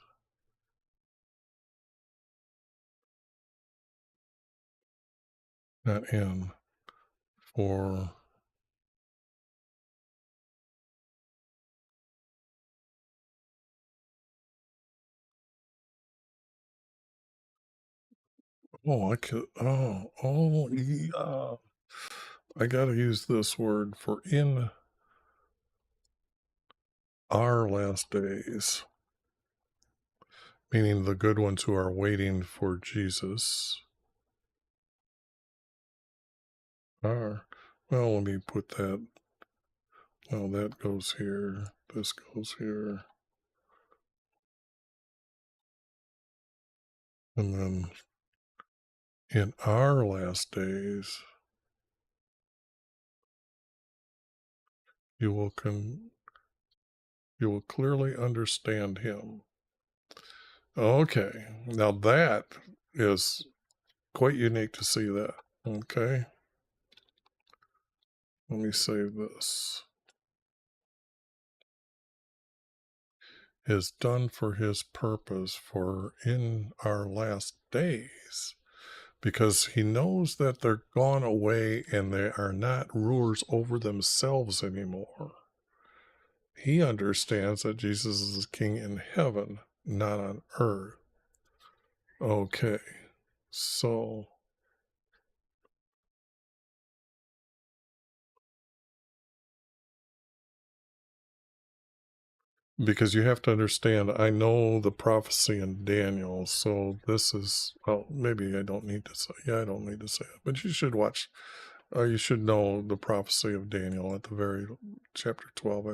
not in for I could yeah. I got to use this word for in our last days, meaning the good ones who are waiting for Jesus are. Well, let me put that. Well, that goes here. This goes here. And then in our last days, you will clearly understand him. Okay, now that is quite unique to see that. Okay, let me save this. Is done for his purpose for in our last days, because he knows that they're gone away and they are not rulers over themselves anymore. He understands that Jesus is king in heaven, not on earth. Okay, so because you have to understand, I know the prophecy in Daniel, so this is, well, maybe I don't need to say, I don't need to say it, but you should watch, you should know the prophecy of Daniel at the very, chapter 12, I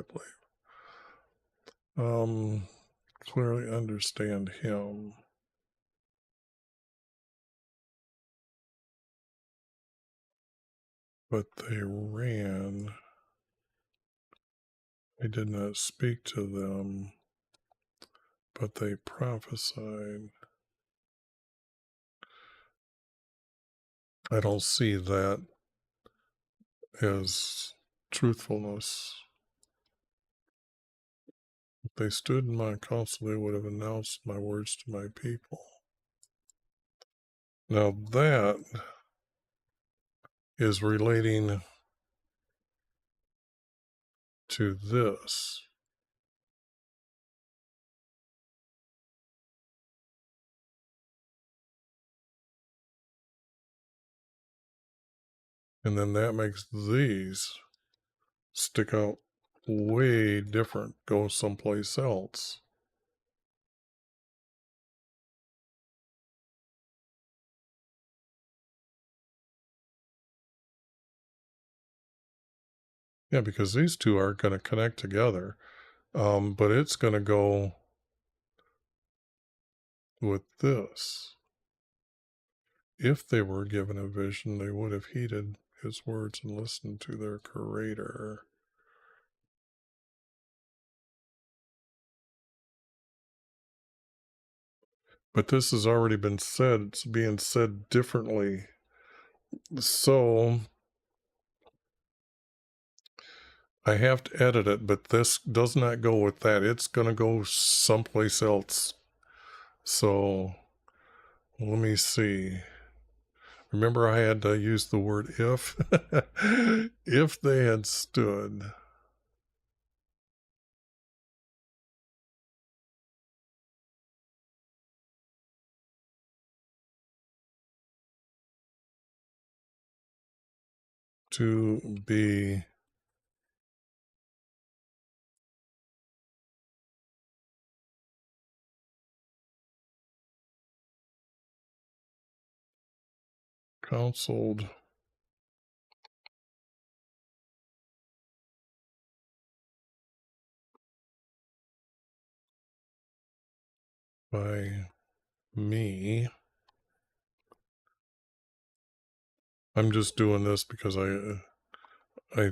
believe. Clearly understand him. But they ran, I did not speak to them, but they prophesied. I don't see that as truthfulness. If they stood in my counsel, they would have announced my words to my people. Now that is relating to this. And then that makes these stick out way different, go someplace else. Yeah, because these two are going to connect together. But it's going to go with this. If they were given a vision, they would have heeded his words and listened to their creator. But this has already been said. It's being said differently. So I have to edit it, but this does not go with that. It's going to go someplace else. So let me see. Remember, I had to use the word if. If they had stood. To be counseled by me. I'm just doing this because I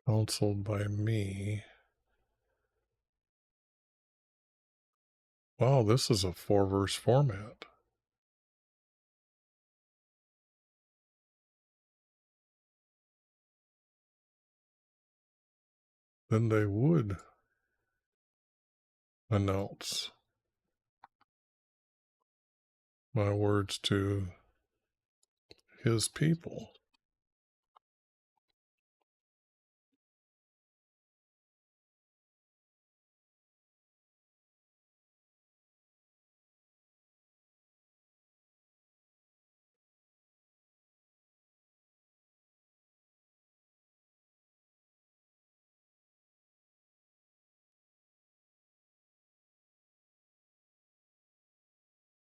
counseled by me. Wow, this is a 4-verse format. Then they would announce my words to his people.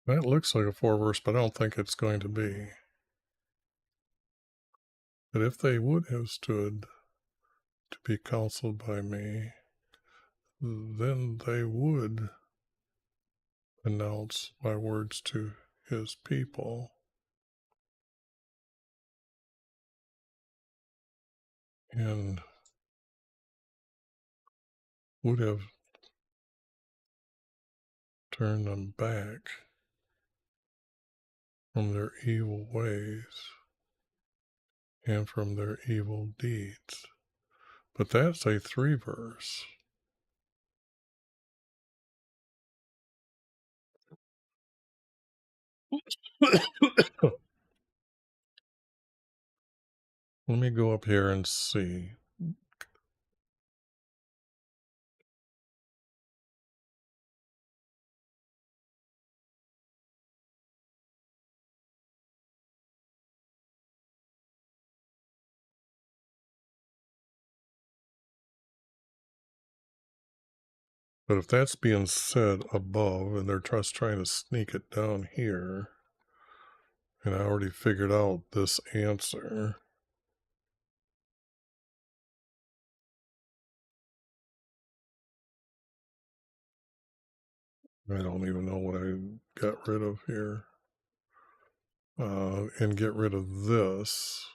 That looks like a 4-verse, but I don't think it's going to be. But if they would have stood to be counseled by me, then they would announce my words to his people. And would have turned them back from their evil ways and from their evil deeds. But that's a 3-verse. Let me go up here and see. But if that's being said above and they're just trying to sneak it down here, and I already figured out this answer, I don't even know what I got rid of here. And get rid of this.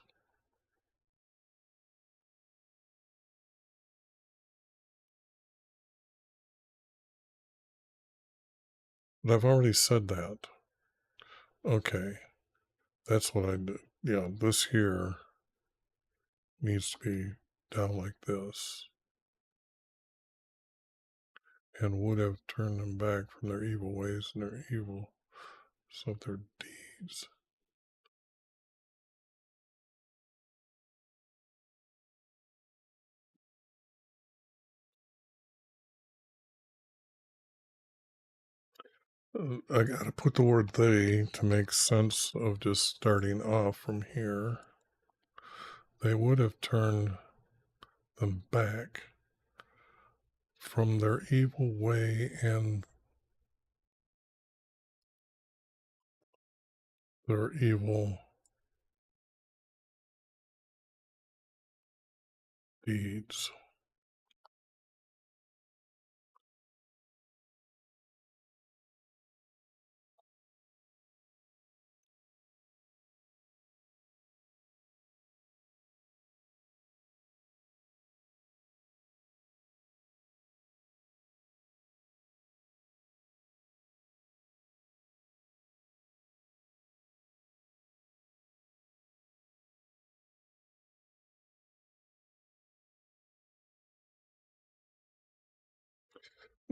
But I've already said that. Okay, that's what I did. Yeah, this here needs to be down like this. And would have turned them back from their evil ways and their evil of their deeds. I got to put the word they to make sense of just starting off from here. They would have turned them back from their evil way and their evil deeds.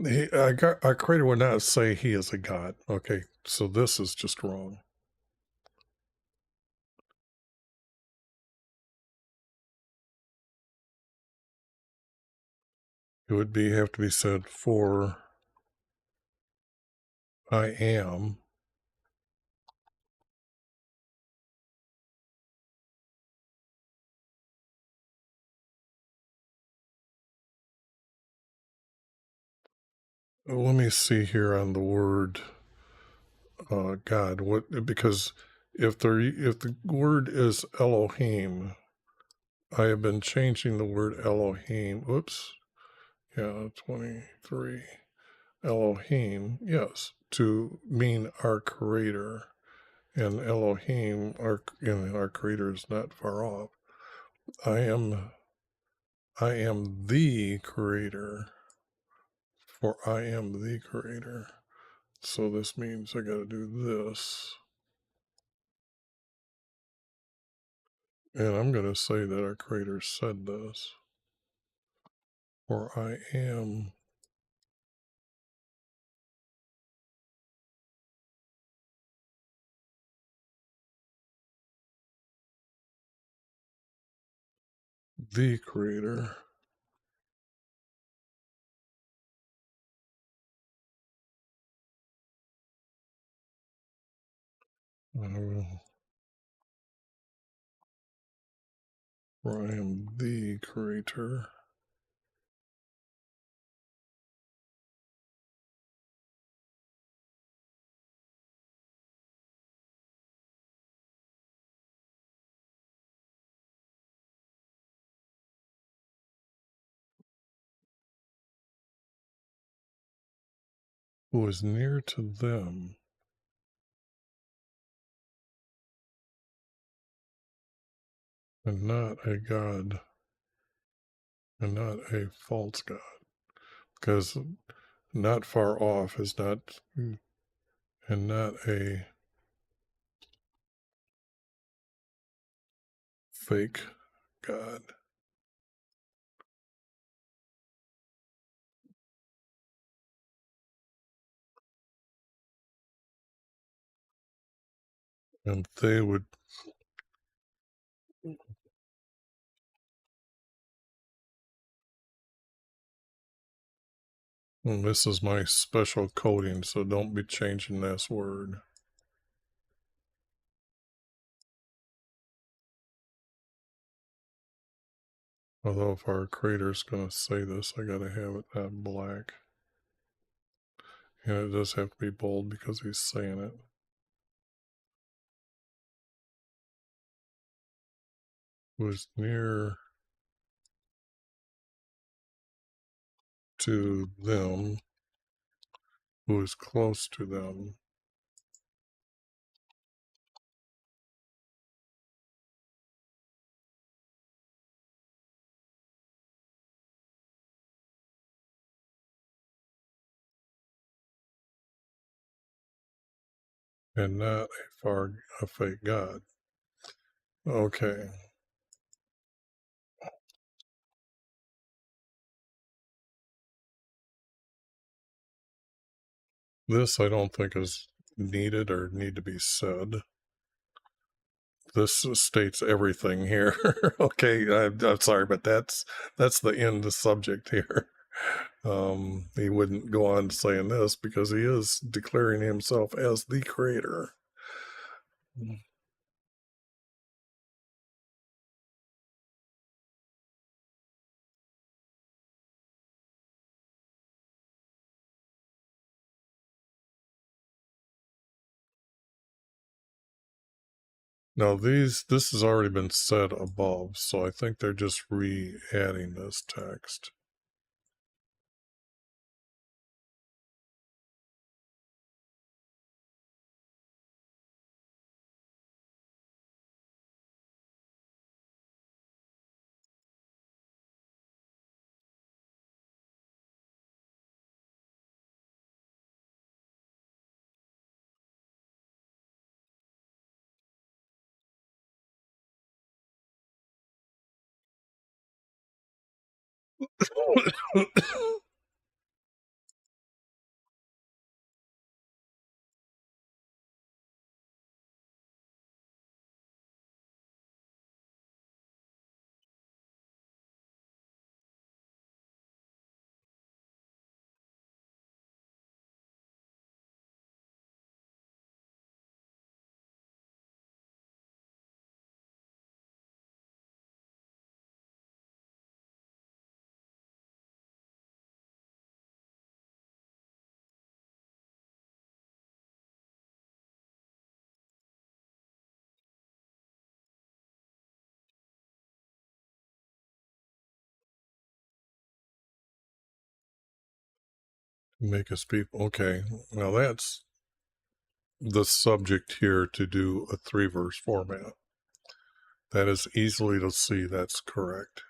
Our Creator would not say He is a God. Okay, so this is just wrong. It would have to be said, for I am. Let me see here on the word God. What? Because if the word is Elohim, I have been changing the word Elohim. Oops. Yeah, 23. Elohim, yes, to mean our creator. And Elohim, our creator is not far off. I am the creator, for I am the creator. So this means I got to do this. And I'm going to say that our creator said this. For I am the creator. For I am the creator. Who is near to them and not a God and not a false God. Because not far off is not, and not a fake God. And they would, and this is my special coding, so don't be changing this word. Although if our creator's going to say this, I got to have it that black. And it does have to be bold because he's saying it. Who is near to them, who is close to them, and not a fake God. Okay. This I don't think is needed or need to be said. This states everything here. Okay, I'm sorry, but that's the end of the subject here. He wouldn't go on saying this because he is declaring himself as the creator. Now this has already been said above, so I think they're just re-adding this text. Make his people. Okay, now that's the subject here to do a 3-verse format. That is easily to see that's correct.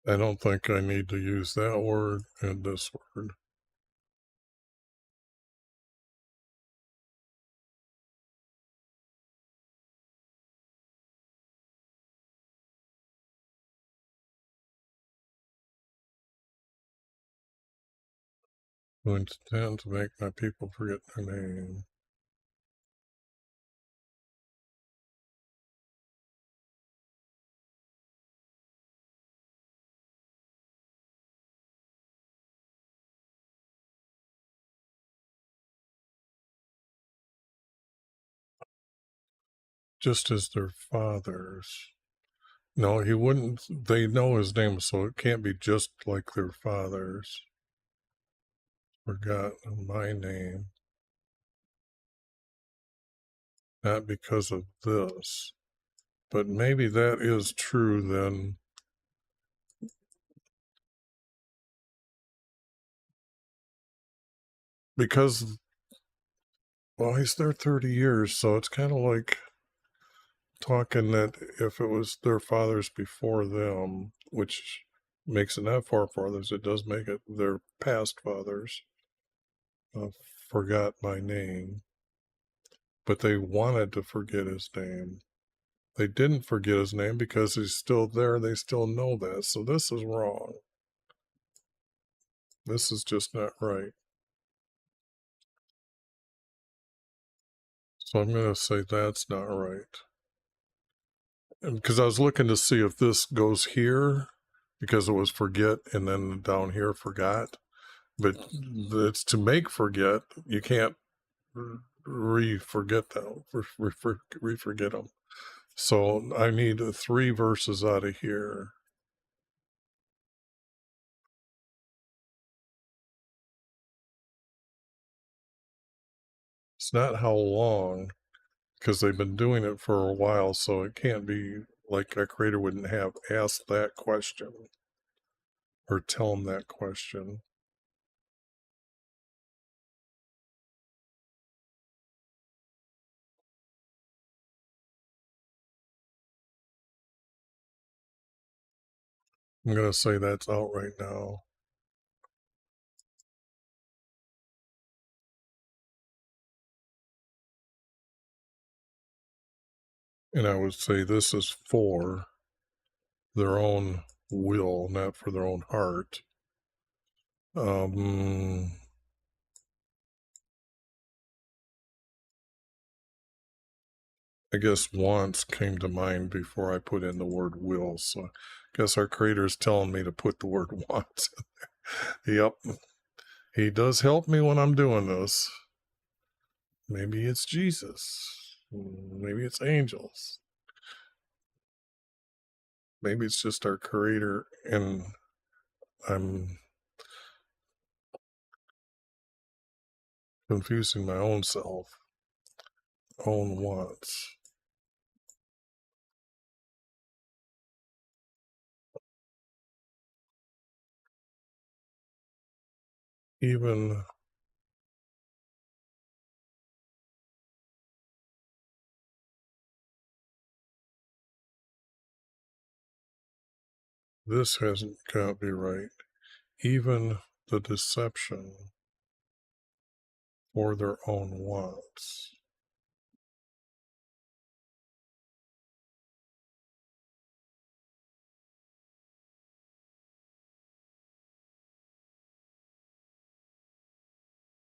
I don't think I need to use that word and this word. Who intend to make my people forget their name. Just as their fathers. No, he wouldn't. They know his name, so it can't be just like their fathers. Forgot my name. Not because of this. But maybe that is true then. Because, well, he's there 30 years, so it's kind of like talking that if it was their fathers before them, which makes it not forefathers, it does make it their past fathers, forgot my name. But they wanted to forget his name. They didn't forget his name because he's still there. They still know that. So this is wrong. This is just not right. So I'm going to say that's not right. Because I was looking to see if this goes here because it was forget and then down here forgot. But it's to make forget. You can't re-forget them. Re-forget them. So I need 3 verses out of here. It's not how long, because they've been doing it for a while, so it can't be like a creator wouldn't have asked that question or tell him that question. I'm going to say that's out right now. And I would say this is for their own will, not for their own heart. I guess wants came to mind before I put in the word will. So I guess our creator is telling me to put the word wants in there. Yep. He does help me when I'm doing this. Maybe it's Jesus. Maybe it's angels. Maybe it's just our creator and I'm confusing my own self, own wants. Even this hasn't got me right. Even the deception for their own wants.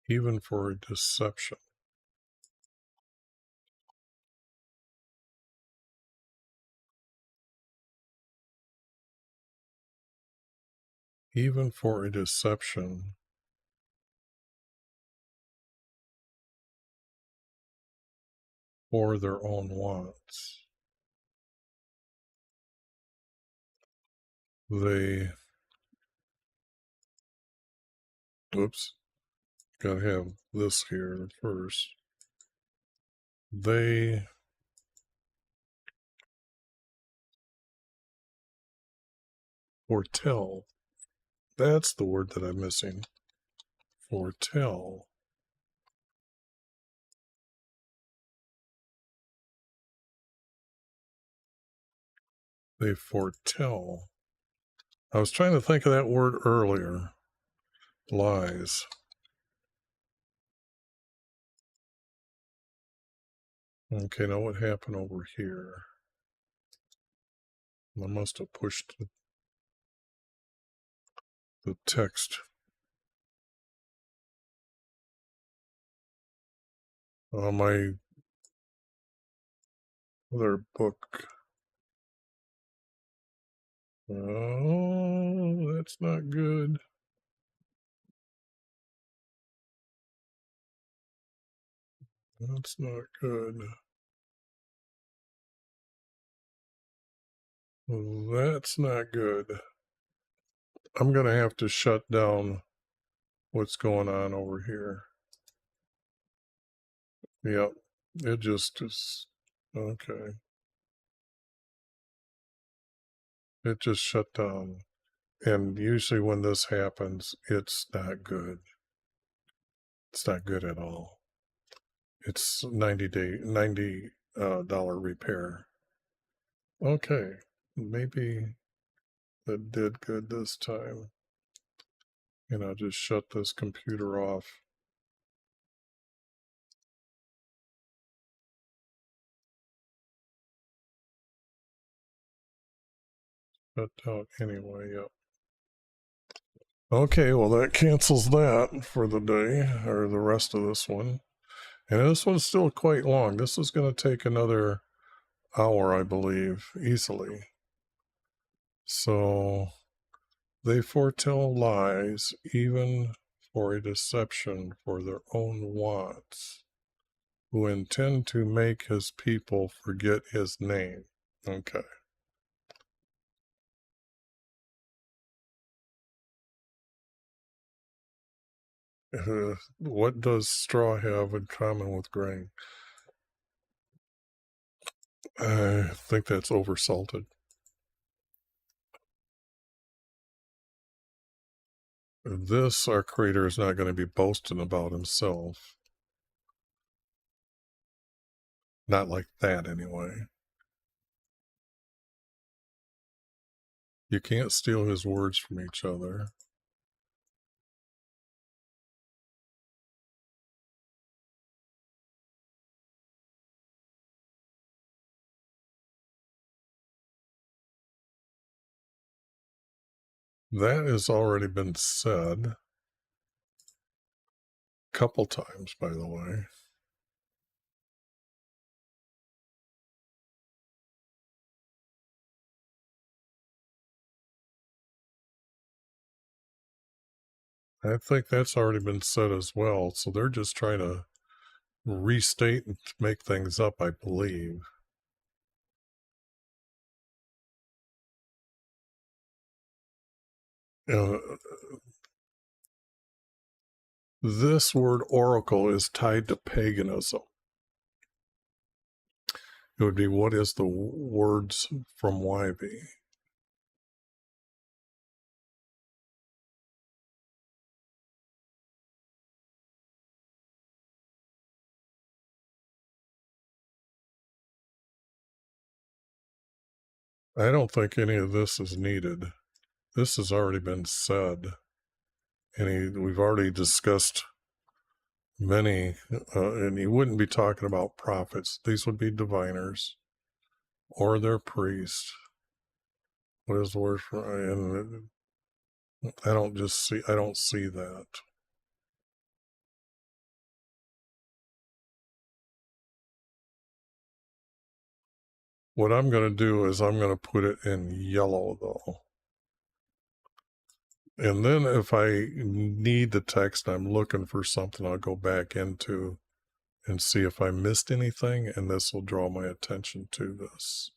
Even for a deception. Even for a deception for their own wants. They, oops, gotta have this here first. They Foretell. That's the word that I'm missing. Foretell. They foretell. I was trying to think of that word earlier. Lies. Okay, now what happened over here? I must have pushed the text. On my other book. Oh, that's not good. That's not good. That's not good. I'm going to have to shut down what's going on over here. Yep. It just is. Okay. It just shut down. And usually when this happens, it's not good. It's not good at all. It's $90 repair. Okay. Maybe that did good this time. And I'll just shut this computer off. Shut down anyway, yep. Okay, well that cancels that for the day, or the rest of this one. And this one's still quite long. This is going to take another hour, I believe, easily. So they foretell lies, even for a deception for their own wants, who intend to make his people forget his name. Okay. What does straw have in common with grain? I think that's oversalted. This, our creator, is not going to be boasting about himself. Not like that, anyway. You can't steal his words from each other. That has already been said a couple times, by the way. I think that's already been said as well. So they're just trying to restate and make things up, I believe. This word oracle is tied to paganism. It would be, what is the words from YV? I don't think any of this is needed. This has already been said. And we've already discussed many, and he wouldn't be talking about prophets. These would be diviners or their priests. What is the word for? And I don't see that. What I'm going to do is I'm going to put it in yellow, though. And then if I need the text, I'm looking for something, I'll go back into and see if I missed anything, and this will draw my attention to this.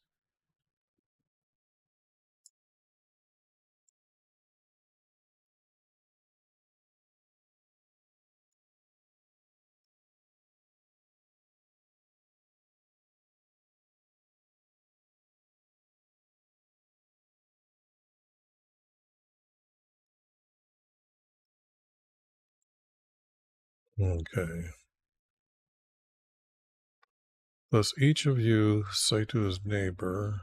Okay. Thus each of you say to his neighbor,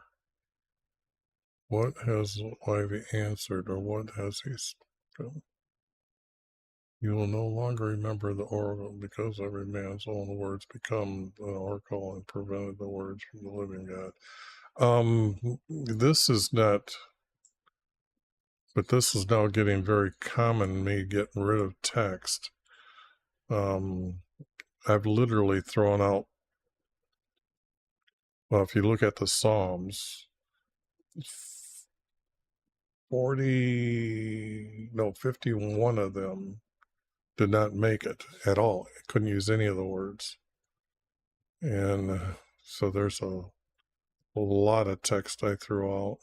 what has Ivy answered, or what has he spoken? You will no longer remember the oracle, because every man's own words become the oracle and prevented the words from the living God. This is not, but this is now getting very common, me getting rid of text. I've literally thrown out, well, if you look at the Psalms, 51 of them did not make it at all. I couldn't use any of the words. And so there's a lot of text I threw out.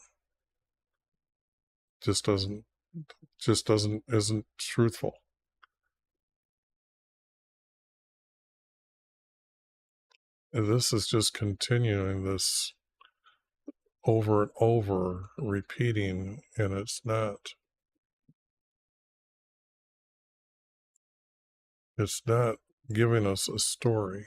Isn't truthful. And this is just continuing this over and over, repeating, and it's not giving us a story.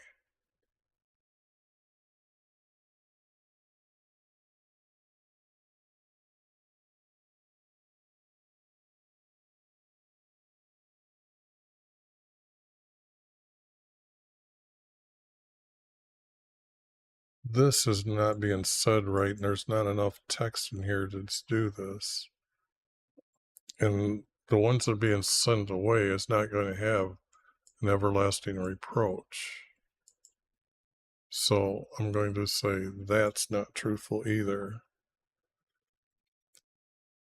This is not being said right, and there's not enough text in here to do this. And the ones that are being sent away is not going to have an everlasting reproach. So I'm going to say that's not truthful either.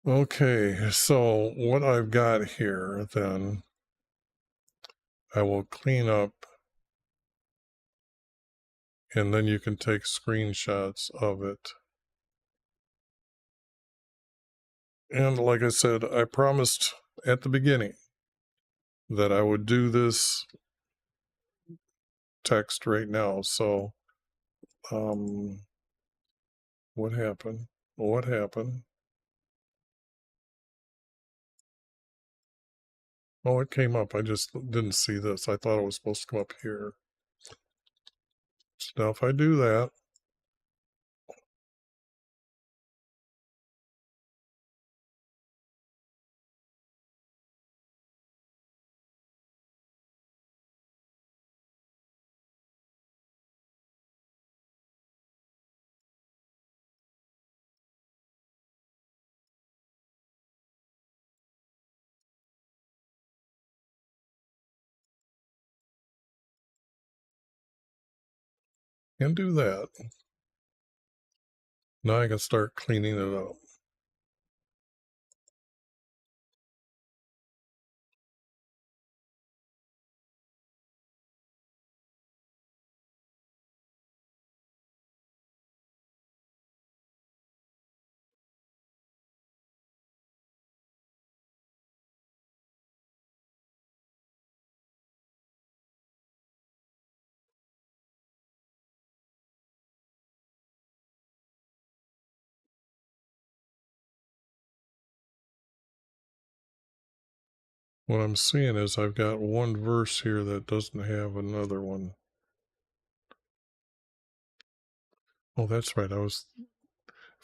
Okay, so what I've got here then, I will clean up, and then you can take screenshots of it. And like I said, I promised at the beginning that I would do this text right now. So, what happened? What happened? Oh, it came up. I just didn't see this. I thought it was supposed to come up here. So now if I do that, and do that. Now I can start cleaning it up. What I'm seeing is I've got one verse here that doesn't have another one. Oh, that's right. If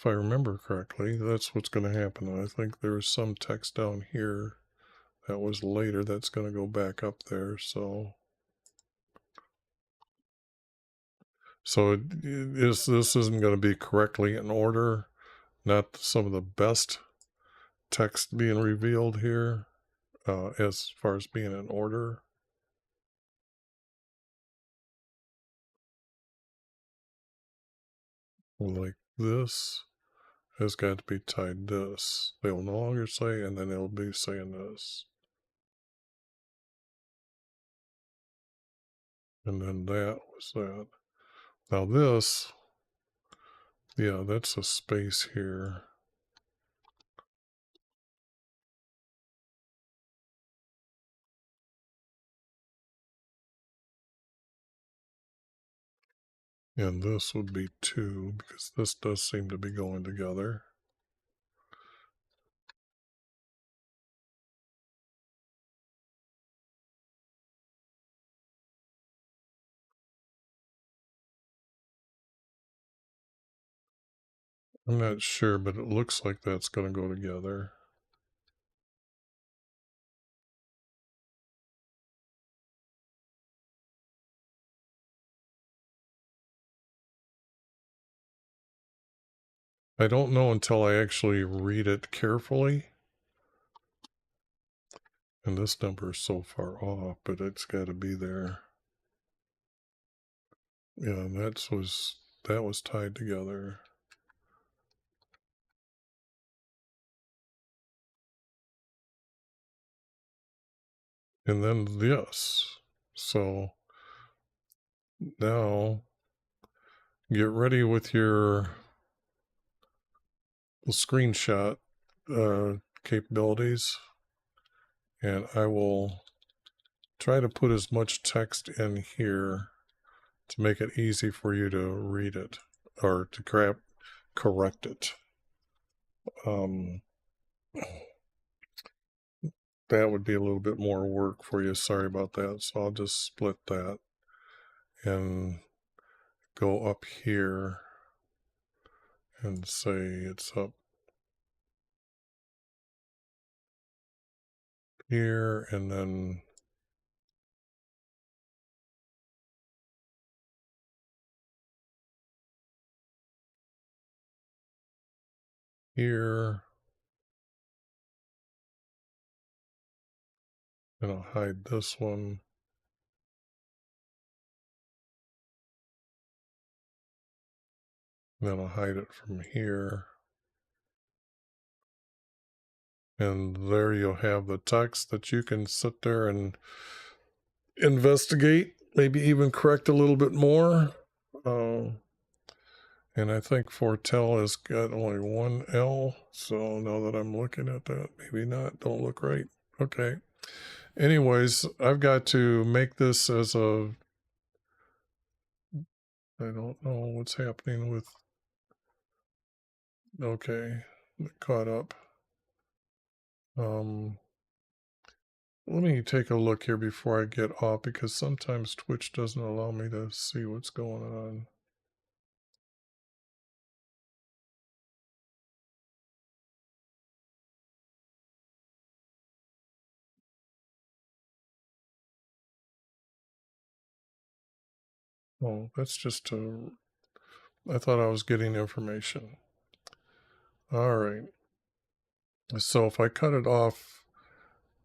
I remember correctly, that's what's going to happen. I think there is some text down here that was later that's going to go back up there. So this isn't going to be correctly in order. Not some of the best text being revealed here as far as being in order. Like this has got to be tied this. They will no longer say, and then they'll be saying this. And then that was that. Now this, yeah, that's a space here. And this would be 2, because this does seem to be going together. I'm not sure, but it looks like that's going to go together. I don't know until I actually read it carefully. And this number is so far off, but it's got to be there. Yeah, that was tied together. And then this. So now get ready with your screenshot capabilities, and I will try to put as much text in here to make it easy for you to read it or to correct it. That would be a little bit more work for you. Sorry about that. So I'll just split that and go up here and say it's up here, and then here, and I'll hide this one. Then I'll hide it from here. And there you'll have the text that you can sit there and investigate, maybe even correct a little bit more. And I think foretell has got only one L. So now that I'm looking at that, maybe not, don't look right. Okay. Anyways, I've got to make this as a, I don't know what's happening with, okay, caught up. Let me take a look here before I get off, because sometimes Twitch doesn't allow me to see what's going on. Oh, that's just I thought I was getting information. All right. So if I cut it off,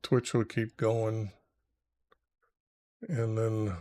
Twitch will keep going. And then